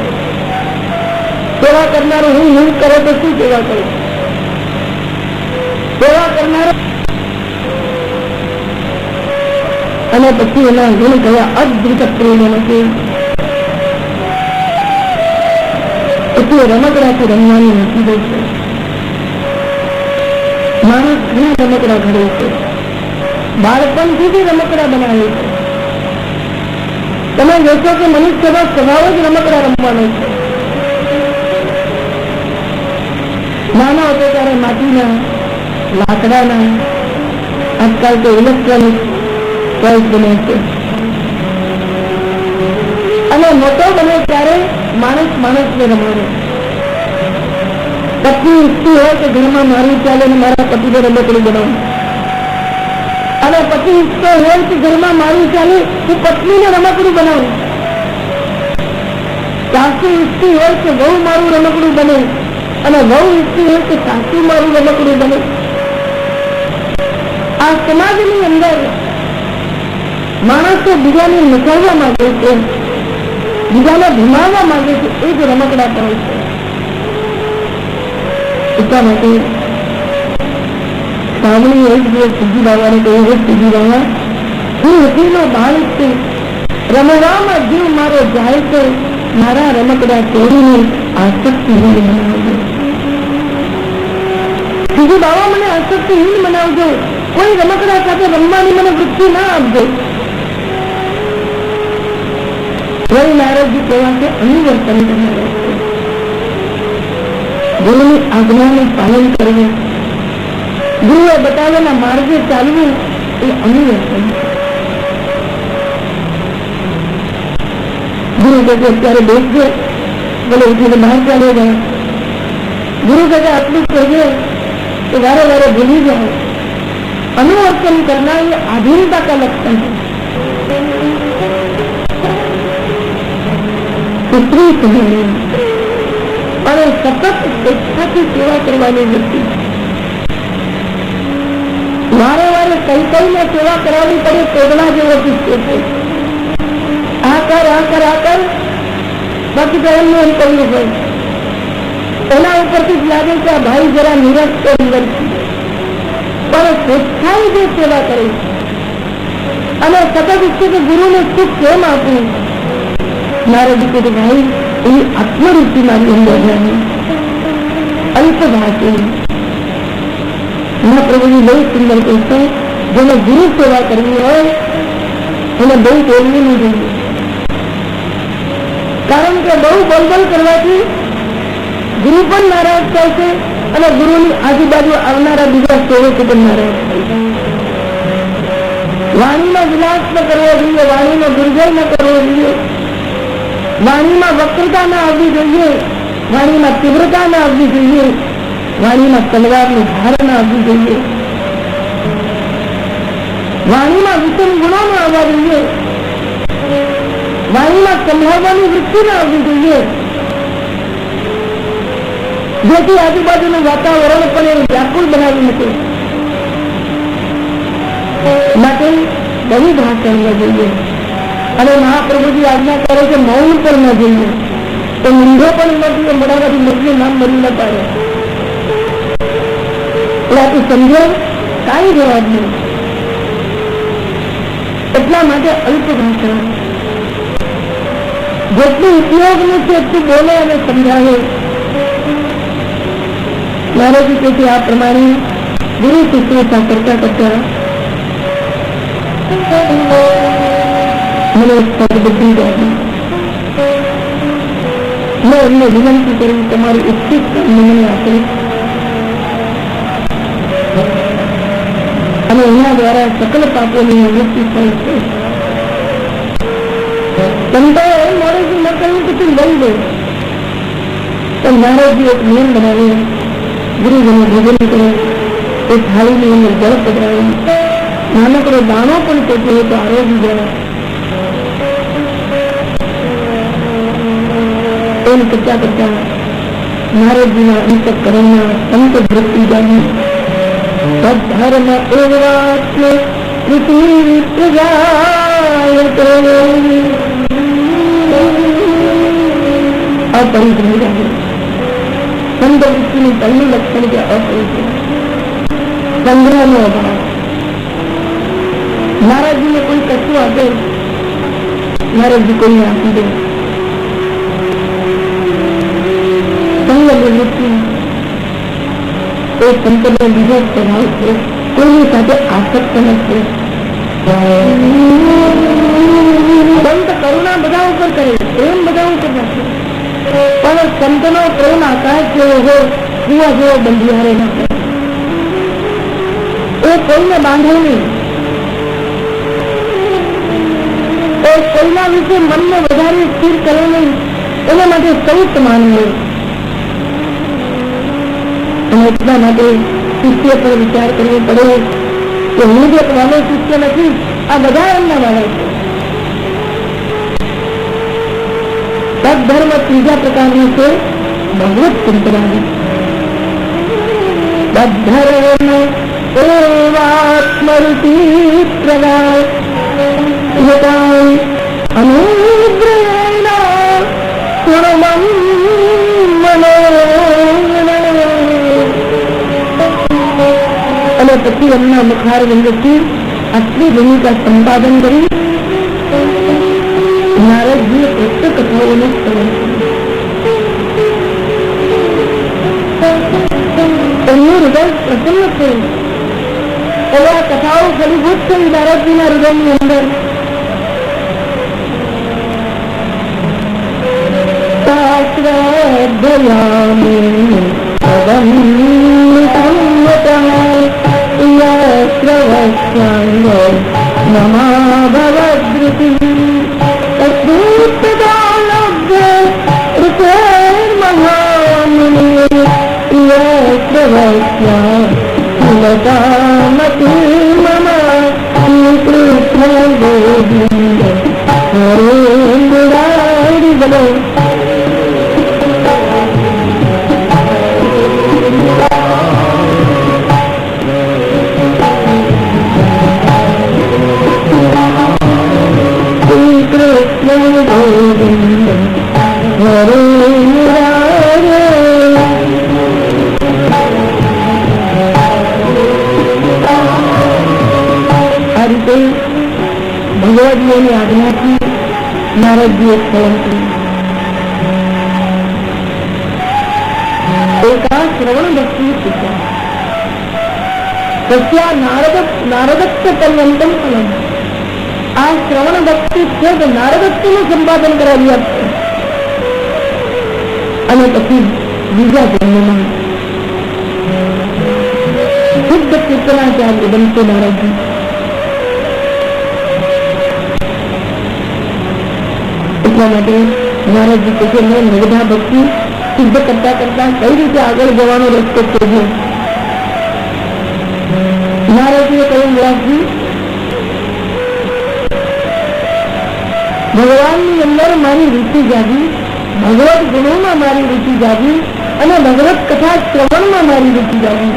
Speaker 1: સેવા કરનારો હું કરે તો શું સેવા કરે? સેવા કરનારો અને પછી એના ગુણ કયા અદ્ભુત પ્રેમ નથી. એટલે રમકડાથી રમવાની નથી દે છે. માણસ ઘણા રમકડા ઘડે છે, બાળપણથી જ રમકડા બનાવે છે. તમે જોશો કે મનુષ્યનો સ્વભાવ જ રમકડા રમવાનો છે. નાના હતો ત્યારે માટીના, લાકડાના, આજકાલ તો ઇલેક્ટ્રોનિક ટોયસ બને છે. અને મોટો બને ત્યારે માણસ માણસને રમાડે. પત્ની ઈચ્છતી હોય કે ઘરમાં મારું ચાલે ને મારા પતિને રમકડું બનાવું, અને પતિ ઈચ્છતો હોય કે ઘરમાં મારું ચાલે હું પત્નીને રમકડું બનાવું. સાસુ ઈચ્છતી હોય કે વહુ મારું રમકડું બને, અને વહુ ઈચ્છતી હોય કે સાસુ મારું રમકડું બને. આ સમાજની અંદર માણસો બીજાને નચાવવા માંગે છે, બીજાને ભમાવવા માંગે છે, એ જ રમકડા કરે છે. એટલા માટે સાવણી એક દિવસ સીધી બાવાને કહ્યું, હે સીધી બાવા, હું હસીનો બાળક છું, રમવામાં જીવ મારો જાય છે, મારા રમકડા તોડીને આસક્તિહીન બનાવજો. સીધી બાવા, મને આસક્તિહીન બનાવજો, કોઈ રમકડા સાથે રમવાની મને વૃત્તિ ના આપજો. વળી નારદજી કહેવા કે અનુવર્તન કરનાર છે. ગુરુની આજ્ઞાનું પાલન કરવું, ગુરુએ બતાવેલા માર્ગે ચાલવું એ અનુવર્તન. ગુરુ કહે અત્યારે બેસજો, બોલે ઉઠીને બહાર ચાલ્યો જાય. ગુરુ કહે આટલું કહીએ તો વારે વારે ભૂલી જાય. अनुवर्तन करना ये आधीनता का लक्षण है. पुत्री समझने और सतत स्वेच्छा की सेवा करवानी व्यक्ति वारे वारे कई कई में सेवा करावी पड़े कोदड़ा जेવો કિસ્સો છે. આકર બાકી તો એમને એમ કહ્યું હોય એના ઉપરથી જ લાગે કે આ ભાઈ જરા નિરસ તો નિરસ, પણ સ્વેચ્છાએ જે સેવા કરે અને સતત ઈચ્છે કે ગુરુને સુખ કેમ આપવું. નારદજી કહે ભાઈ એની આત્મરુચિ મારી અંદર જાય, અલ્પ ભાષે મહાપ્રભુજી બહુ સુંદર કહેશે, જેને ગુરુ સેવા કરવી હોય એને બહુ બોલવું નહીં જોઈએ. કારણ કે બહુ બોલબોલ કરવાથી ગુરુ પણ નારાજ થાય છે અને ગુરુની આજુબાજુ આવનારા બીજા સેવકો પણ નારાજ થાય છે. વાણીમાં વિલાસ ન કરવો જોઈએ, વાણીનો દુર્જય ન કરવો જોઈએ, વાણીમાં વક્રતા ના આવવી જોઈએ, વાણીમાં તીવ્રતા ના આવવી જોઈએ, વાણીમાં તલવારની ધાર ના આવવી જોઈએ, વાણીમાં વિષમ ગુણો ન આવવા જોઈએ, વાણીમાં સંભળાવવાની વૃત્તિ ના આવવી જોઈએ, જેથી આજુબાજુનું વાતાવરણ પણ એવું વ્યાકુળ બનાવી મૂકે. માટે બહુ ભાષણ ન જોઈએ. અને મહાપ્રભુજી આજ્ઞા કરે છે મૌન પણ ન જોઈએ. તો મૂંઢો પણ નથી, મોડામાંથી મુરલી નામ મરી ન પાડે. એટલે તું સમજો કાંઈ જવાબ નહીં. એટલા માટે અલ્પ ભાષણ, જેટલું ઉપયોગનું છે એટલું બોલે અને સમજાવે. મહારાજ તેથી આ પ્રમાણે ગુરુ શુશ્રૂષા કરતા કરતા મને સદબુદ્ધિ જાગી. મેં એમને વિનંતી કરી, તમારી ઉચિત મને આપે અને એના દ્વારા સકલ પાપોની નિવૃત્તિ થાય છે. સંતોએ મોડેથી ન કહ્યું કે તું લઈ લે, પણ મહારાજજી એક નિયમ બનાવ્યો. ગુરુજીને ભોજન કરે, એ થાળીની અંદર જળ પધરાવે, નાનકડો દાણો પણ પોતે તો આરોગી જાય. એમ કરતા કરતા મહારાજજીના અંતઃકરણમાં સંત વૃત્તિ જાગી. ધર્મ એવાત્મે પૃથ્વી પ્રજાયતે અપરિગ્રહ જાગે. સંત વૃત્તિનું પહેલું લક્ષણ છે અપરિગ્રહ, સંગ્રહનો અભાવ. મહારાજજીને કોઈ કશું આપે, મહારાજજી કોઈને આપી દે. વૃત્તિ એ સંતનો બીજો સ્વભાવ છે, કોઈની સાથે આસક્ત નથી. સંત કરુણા બધા ઉપર કરે, પ્રેમ બધા ઉપર નથી, પણ સંતનો પ્રેમ આકાશ જેવો હોય, કુવા જેવો બંધિયારે ના હોય. એ કોઈને બાંધે નહીં, એ કોઈના વિશે મનને વધારે સ્થિર કરે નહીં, એના માટે સૌ સમાન હોય. અને એટલા માટે શિષ્ય પર વિચાર કરવો પડે કે હું જે વાલો શિષ્ય નથી, આ બધા એમના વાળા છે. સદધર્મ ત્રીજા પ્રકારનું છે ભગવત ચિંતનાની. સદધર્મ એવાત્મરુતિ પ્રદાય અનુગ્રહેણ પૂર્ણમ મનો. અને પછી એમના મુખાર વિંદથી આટલી ભૂમિકા સંપાદન કરી નારદજીએ પુસ્તક કથાઓને શ્રવણ કર્યું. એમનું હૃદય પ્રસન્ન થયું. એવા કથાઓ ફલીભૂત થઈ નારદજીના હૃદયની અંદર. નમા ભવદ્રુતિ કૃષ્ણ ગોવિંદ હરે મુરારી બોલો. ભગવદીઓની આજ્ઞાથી નારદજીએ શ્રવણ કર્યું. એકા શ્રવણ ભક્તિ શીખ્યા નારદત્વ પર્યંતમ ફલમ. આ શ્રવણ ભક્તિ છે તો નારદત્વનું સંપાદન કરાવી આપશે. અને પછી બીજા જન્મમાં શુદ્ધ કીર્તનાચાર્ય બનશે નારદજી. એટલા માટે નારદજી કહે છે મેં નર્મદા ભક્તિ સિદ્ધ કરતા કરતા કઈ રીતે આગળ જવાનો રસ્તો શોધ્યો. નારદજીએ કહ્યું વ્યાસજી, ભગવાનની અંદર મારી રુચિ જાગી, ભગવત ગુણોમાં મારી રુચિ જાગી અને ભગવત કથા શ્રવણમાં મારી રુચિ જાગી.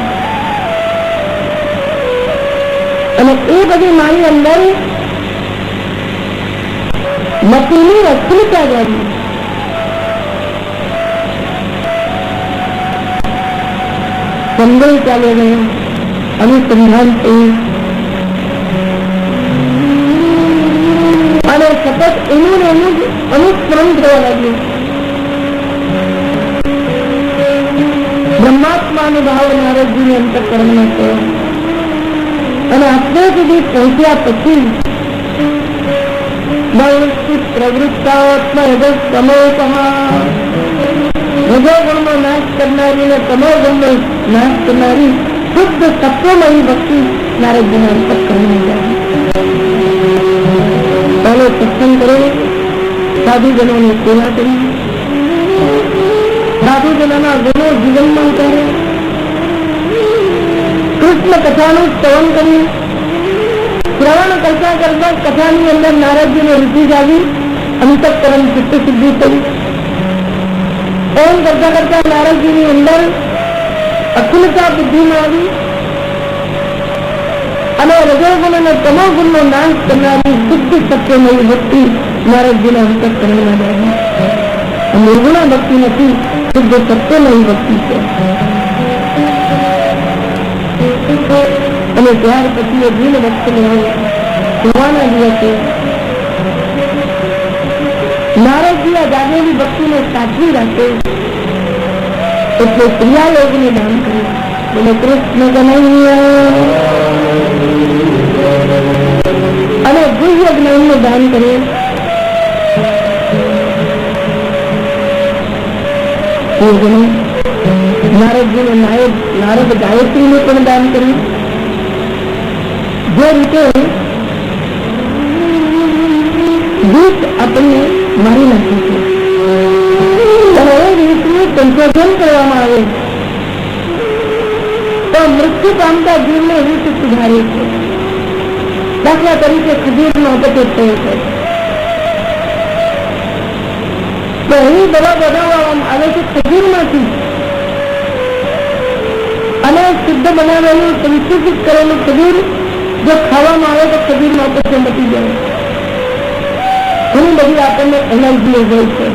Speaker 1: અને એ બધી મારી અંદર મતીની અસ્થિરતા જાગી. સંદેહ ચાલે ગયો, અનુસંધાન થયું અને સતત એનું ને એનું જ અનુસ્મરણ કરવા લાગ્યું. બ્રહ્માત્માનો ભાવ નારદજીને અંતઃકરણમાં થયો અને આટલે સુધી પહોંચ્યા પછી પ્રવૃત્તાત્મા રજોગુણનો નાશ કરનારી અને તમોગુણનો નાશ કરનારી શુદ્ધ સત્વમયી ભક્તિ નારદજીના અંતઃકરણમાં જાય. પહેલો સત્સંગ કરો, સાધુજનોની સેવા કરી, સાધુજનોના ગુણો જીવનમાં ઉતારે, કૃષ્ણ કથાનું શ્રવણ કરી, શ્રવણ કરતા કરતા કથાની અંદર નારદજીને રુચિ જાગી, અંતઃકરણ ચિત્ત શુદ્ધિ થઈ. એમ કરતા કરતા નારદજીની અંદર અખિલતા બુદ્ધિમાં આવી અને રજોગુણ અને તમોગુણનો નાશ કરનારી શુદ્ધ સત્યમય ભક્તિ નારદજીના અંતઃકરણમાં જાગી. નિર્ગુણા ભક્તિ નથી, શુદ્ધ સત્યમય ભક્તિ છે. અને ત્યાર પછી એ દિન વખતે જોવાના દિવસે નારદજી આ જાગેલી ભક્તિને સાચવી રાખે એટલે ક્રિયાયોગને દાન કરે. બોલે કૃષ્ણ કનૈયા. અને દિવ્ય જ્ઞાનનું દાન કરે. નારદજીને નારદ ગાયત્રીને પણ દાન કર્યું. જે રીતે દૂધ આપણને મારી નાખે છે અને એ રીતનું સંશોધન કરવામાં આવે તો મૃત્યુ પામતા જીવને રીત સુધારે છે. દાખલા તરીકે ખજૂરનો અપચેત થયો છે તો એની દવા બનાવવામાં આવે છે ખજૂરમાંથી અને શુદ્ધ બનાવેલું સંશોધિત કરેલું ખજૂર જો ખાવામાં આવે તો ખજૂરનો અપચય મટી જાય. ઘણી બધી આપણને એનર્જી હોય છે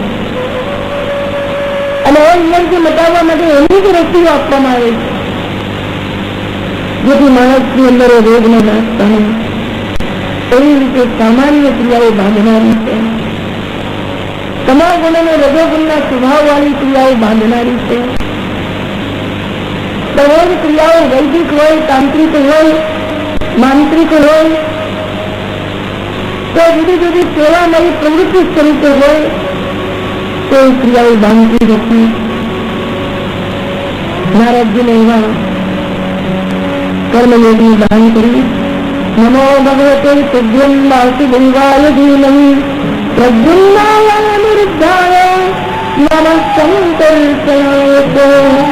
Speaker 1: અને એ એનર્જી મટાવવા માટે એની જ રસીઓ આપવામાં આવે છે જેથી માણસની અંદર રોગનો નાશ પામે. એવી રીતે સામાન્ય ક્રિયાઓ બાંધનારી છે. તમામ ગુણ અને રજોગુણના સ્વભાવવાળી ક્રિયાઓ બાંધનારી છે. દરેક ક્રિયાઓ વૈદિક હોય, તાંત્રિક હોય, માંત્રિક હોય તો જુદી જુદી સેવામય પ્રવૃત્તિ સ્વરૂપે હોય તો ક્રિયાઓ બાંધતી નથી. નારદજીને એવા કર્મયોગી દાન કરી. નમો ભગવતે તુભ્યં વાસુદેવાય ધીમહિ પ્રદ્યુમ્નાય અનિરુદ્ધાય નમઃ સંકલ્પયાય.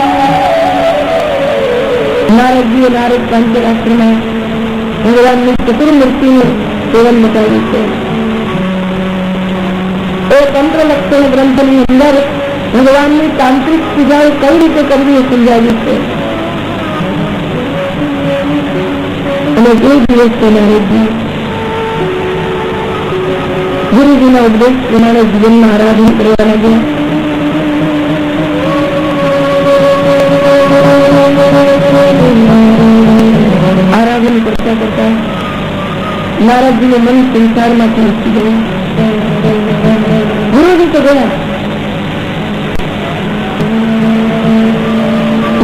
Speaker 1: નારદજીએ નારદ પાંચરાત્રમાં ભગવાનની ચતુર્મૂર્તિનું સેવન બતાવ્યું છે. એ તંત્ર લક્ષણ ગ્રંથની અંદર ભગવાનની તાંત્રિક પૂજાઓ કઈ રીતે કરવી એ સમજાવ્યું છે. અને એ દિવસે નારદજી ગુરુજીના ઉપદેશ પ્રમાણે જીવનમાં આરાધન કરવા લાગ્યા. આરાધન કરતા કરતા નારદજીનું મન સંસારમાં પહોંચી ગયું. ગુરુજી તો ગયા.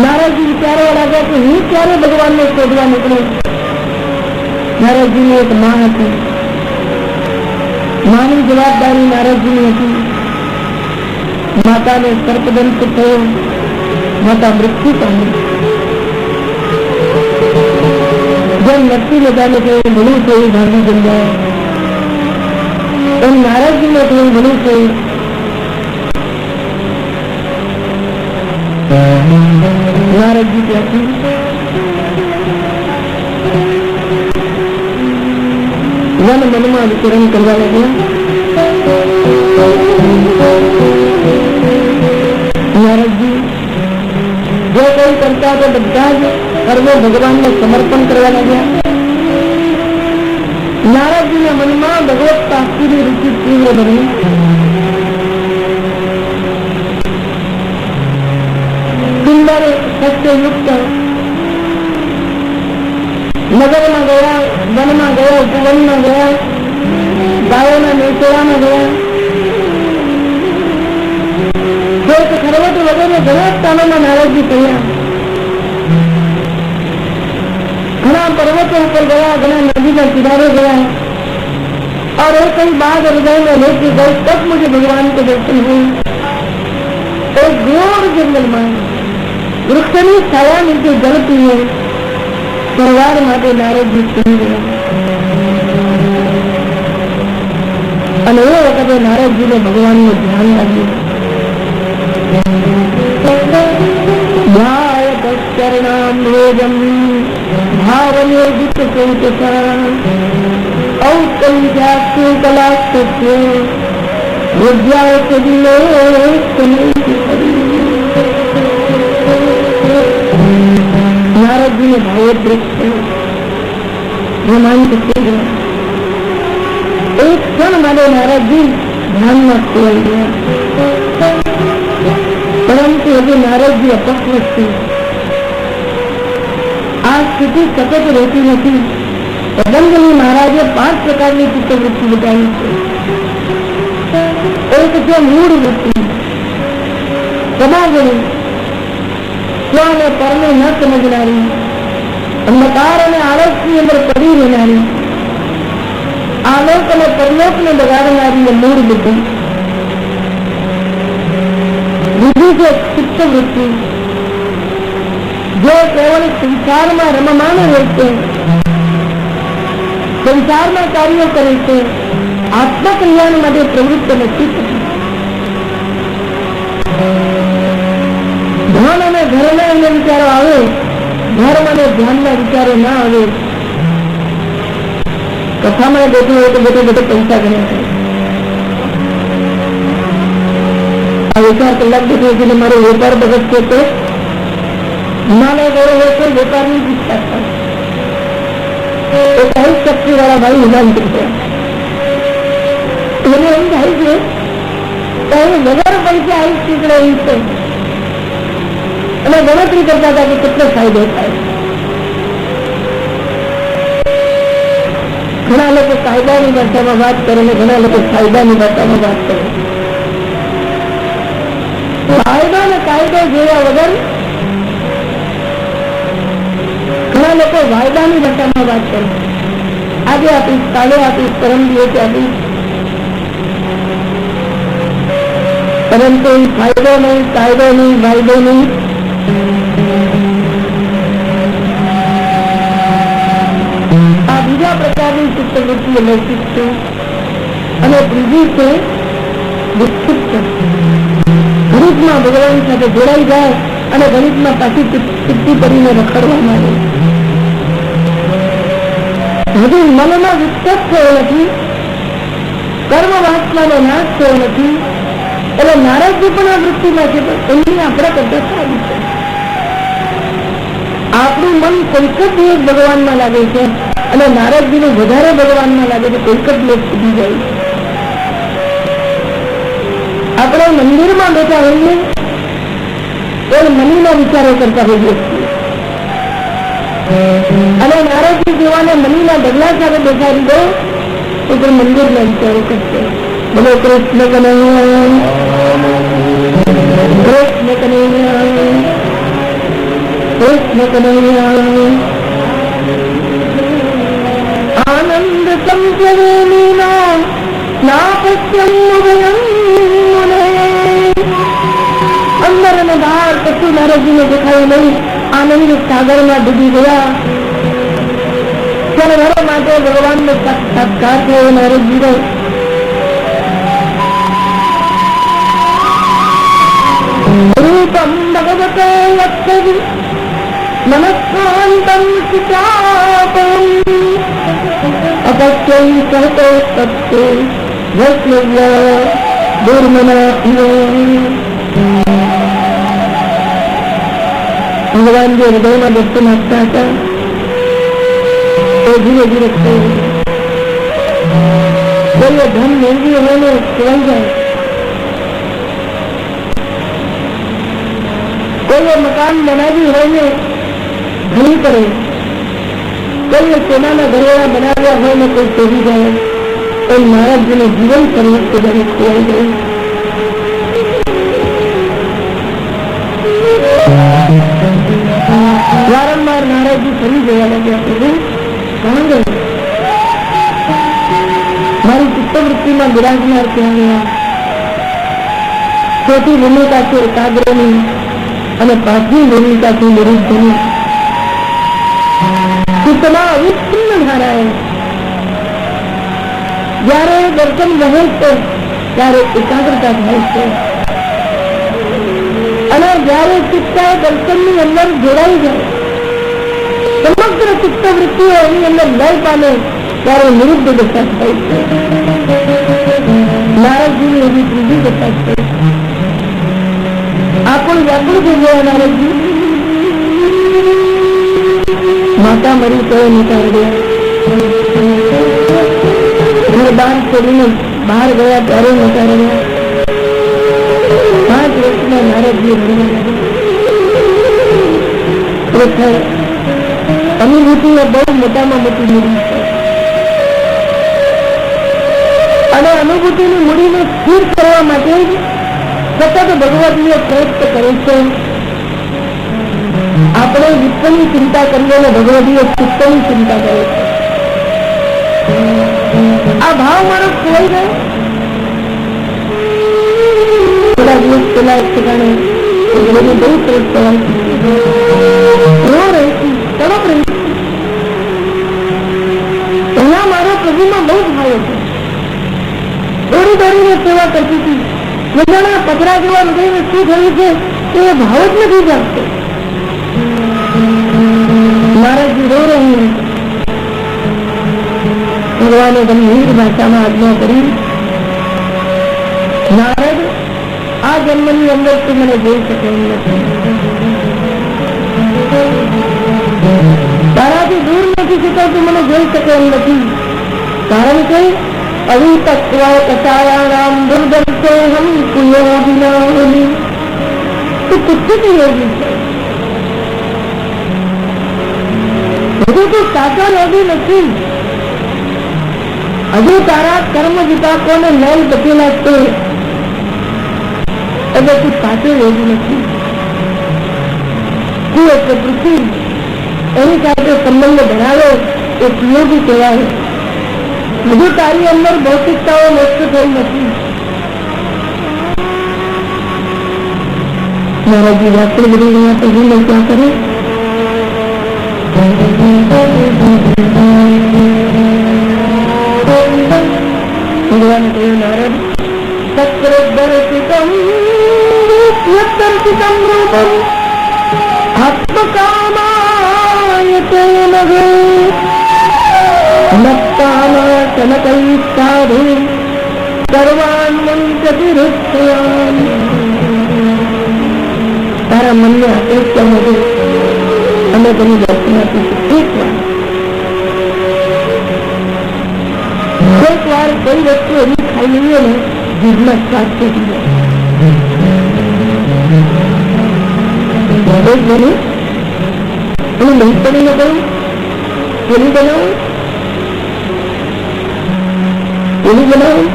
Speaker 1: નારદજી વિચારવા લાગ્યા કે હું ક્યારે ભગવાનને શોધવા નીકળું. નારદજીની એક માં હતી. માની જવાબદારી નારદજીની હતી. માતાને સર્પદંત થયો, માતા મૃત્યુ પામી. જેમ નક્કી બધાને થયું ભલું થયું ભાગી જન્માય એમ નારદજીને થયું ભલું થયું. નારદજી ત્યાંથી વન મનમાં વિચરણ કરવા લાગ્યા. નારદજી જે કોઈ કરતા તો બધા જ કર્મો ભગવાનને સમર્પણ કરવા લાગ્યા. નારદજીના મનમાં ભગવત શાસ્ત્રીની રુચિ તીવ્ર બની. સુંદર સત્યયુક્ત નગરમાં ગયા, વનમાં ગયા, ઉપવનમાં ગયા, ગાયોના નેસોડામાં ગયા, घना स्थानों में नारद जी कहा, घना पर्वतों पर गया, घना नदी का किनारे गया और एक कई बात हृदय में लेके गए, तब मुझे भगवान के दर्शन हुए। एक घोर जंगल में वृक्षनी छाया नीचे जल पिए परिवार माटे नारद जी कही गया। અને એ વખતે નારદજીને ભગવાનનું ધ્યાન લાગ્યું। ध्यायतश्चरणाम्भोजम् भावनिर्जित चैतसा औत्तंजास्तु कलास्तस्य विद्यावसदिले नारदजी ने भावोद्रेक रोमांच થઈ ગયો। एक क्षण मारे नारद जी ध्यान में खोई गया, परंतु अभी नारद जी अपक्व थे। आ स्थिति सतत रहती नहीं। पतंजलि महाराजे 5 प्रकार की चित्तवृत्ति बताई है। एक है मूળ वृत्ति, समागणी, स्व ने पर में न समझनारी, अंधकार અને આળસની અંદર પડી રહેનારી, आलोक અને પરલોકને બગાડનારી એ મૂળ બુદ્ધિ। બીજી છે ચિત્તવૃત્તિ, जो केवल संसाરમાં રમમાણ હોય છે, સંસારના કાર્યો કરે છે, આત્મકલ્યાણ માટે પ્રવૃત્ત નથી થતી। ધન અને ઘરના એને વિચારો આવે, ધર્મ અને ધ્યાનના વિચારો ના આવે। कथा में बैठे हो तो बैठे बैठे पैसा गणा करे, विचार कलाक बैठे એટલે મારો વેપાર બગડ છે તો हिमालय गए हो फिर व्यापार नहीं जीत सकता। एक है शक्ति वाला भाई हिमालय गया, मैंने हम भाई से कहीं वगैरह पैसे आई चीज रही से मैं गणतरी करता था कि कितने फायदे થાય। ઘણા લોકો કાયદાની ભાષામાં વાત કરે ને ઘણા લોકો કાયદાની ભાષામાં વાત કરે। કાયદા ને કાયદો જોયા વગર ઘણા લોકો વાયદાની ભાષામાં વાત કરે। આજે આપીશ, કાલે આપીશ, પરમ દિવસે આપીશ, પરંતુ ફાયદો નહીં, કાયદો નહીં, વાયદો નહીં। બીજા પ્રકારની ચિત્તવૃત્તિ લૌકિક છે અને ત્રીજી છે વિક્ષિપ્ત। ગણિતમાં ભગવાન સાથે જોડાઈ જાય અને ગણિતમાં પાછી ચિત્તી કરીને રખડવા માંડે। હજુ મનમાં વિક્ષેપ થયો નથી, કર્મ વાસનાનો નાશ થયો નથી, એટલે નારદજી પણ આ વૃત્તિમાં છે, પણ એમની આપણા કરતા સારી છે। આપણું મન કોઈક જ દિવસ ભગવાનમાં લાગે છે અને નારદજીનું વધારે ભગવાનમાં લાગે છે, કોઈક જ લોક સુધી જાય। આપણે મંદિરમાં બેઠા હોઈએ તો મનીના વિચારો કરતા હોઈએ અને નારદજી જેવાને મનીના બદલા સાથે બેસાડી દો તો પણ મંદિરના વિચારો કરશે। બોલો કૃષ્ણ કનૈયા, કૃષ્ણ કનૈયા, કૃષ્ણ કનૈયા। आनंद संप्रवेणीना नापस्यम उभयं मुने। अंदर અને બહાર કશું નારદજીને દેખાયું નહીં, આનંદ સાગરમાં ડૂબી ગયા। ક્ષણભર માટે ભગવાનનો સાક્ષાત્કાર થયો નારદજીનો। રૂપમ ભગવતે લક્ષતિ मनस्कान्तं चितापम् अपश्यं सहतो तत्ते वैष्णव्य दुर्मनाभ्यो। भगवान जो हृदय में दर्शन आपता था तो धीरे धीरे कोई धन महंगी होने खुल जाए, कोई मकान बनावी होने घनी करे, कोई सोना घरवाड़ा बनाव्या हो ने कोई चोरी जाए, कोई महाराज जी ने जीवन परिवर्तन खोवाई गए। વારંવાર નારાયણજી ફરી ગયા લાગ્યા, પ્રભુ ક્યાં ગયા? મારી ચિત્તવૃત્તિમાં બિરાજનાર ક્યાં ગયા? ચોથી ભૂમિકા છે એકાગ્રની અને પાંચમી ભૂમિકા છે નિરુદ્ધની. ચિત્તમાં અવિચ્છિન્ન ધારાએ જયારે દર્શન રહે છે ત્યારે એકાગ્રતા થાય છે, અને જયારે ચિત્ત દર્શનની અંદર જોડાઈ જાય, સમગ્ર ચિત્તવૃત્તિઓ એની અંદર લય પામે ત્યારે નિરુદ્ધ દશા થાય છે. નારદજીની એવી ત્રીજી દશા છે. આપણ વ્યાકુળ થઈ ગયા નારદજી. માતા મરી તો નીકળ્યા, બહાર છોડીને બહાર ગયા ત્યારે નતા રહ્યા. 5 વર્ષના નારદજી રડવા અનુભૂતિને બહુ મોટામાં મોટી મૂડી છે, અને અનુભૂતિની મૂડીને સ્થિર કરવા માટે સતત ભગવદીય પ્રયત્ન કરે છે. આપણે વિશ્વની ચિંતા કરીએ અને ભગવદીય ચિત્તની ચિંતા કરે છે. આ ભાવ મારો ખોઈ ગયો. થોડા દિવસ પેલા એક ઠેકાણે બહુ સરસ સવાલ રો રહી હતી, તડપ રહી હતી. અહીંયા મારા પ્રભુમાં બહુ ભાવ હતો. દોડી દોડીને સેવા કરતી હતી. બધાના પથરા જેવા હૃદયને શું થયું છે તે ભાવ જ નથી જાગતો. નારદજી રો રહી. ભગવાને ગંભીર ભાષામાં આજ્ઞા કરી, નારદ, આ જન્મની અંદર તું મને જોઈ શકે એમ નથી. તારાથી દૂર નથી જતો, તું મને જોઈ શકે એમ નથી. કારણ કે અવિતત્વા કચાયાણામ દુર્દર્શો હમ કુયોગિના. તું કુછિત યોગી છે, હજુ તું સાચો યોગી નથી. હજુ તારા કર્મ વિપાકોને મેલ બચેલા છે, એટલે તું સાચો યોગી નથી. તું એટલે પૃથ્વી, એની સાથે સંબંધ ધરાવે એ સુયોગી કહેવાય. હજુ તારી અંદર ભૌતિકતાઓ નષ્ટ થઈ નથી. નારાજી રાત્રે બધી ગયા પછી મેં ક્યાં કરે? ભગવાને કહ્યું, નારદ, સત્રદર્શિતમ દર્શિતમ રૂપમ આત્મકામાયતે નગે નક્તાના કનકૈ સાધુ સર્વાન મંત્રતિરુત્થયાન. તારા મનને અપેક્ષા મળે અમે તેની દર્શન આપીશું. એક વાર કોઈ વસ્તુ એવી ખાઈ લઈએ ને જીભમાં સ્વાદ થઈ જાય. એક બની એનું મહેશ્વરીને કહ્યું, પેલી બનાવું પેલી બનાવું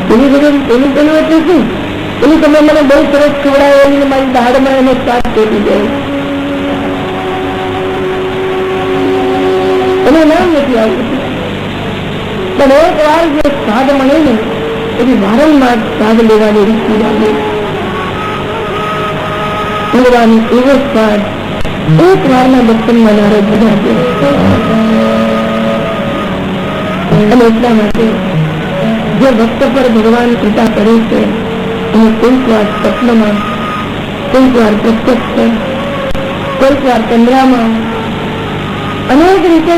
Speaker 1: પેલી બધું પેલું પેલું એટલે શું? પેલું તમે મને બહુ સરસ ખવડાવે અને મારી દાળમાં એનો સ્વાદ થઈ જાય. એને નામ નથી આવતું, પણ એક વાર જે સ્વાદ મળે ને એની વારંવાર સ્વાદ લેવાની રીતિ લાગે. ભગવાન એવો સ્વાદ એક વારના દર્શનમાં નારદ બધા છે. અને એટલા માટે જે ભક્ત પર ભગવાન કૃપા કરે છે અને કોઈક વાર સ્વપ્નમાં, કોઈક વાર પ્રત્યક્ષ, કોઈક વાર ચંદ્રામાં, અનેક રીતે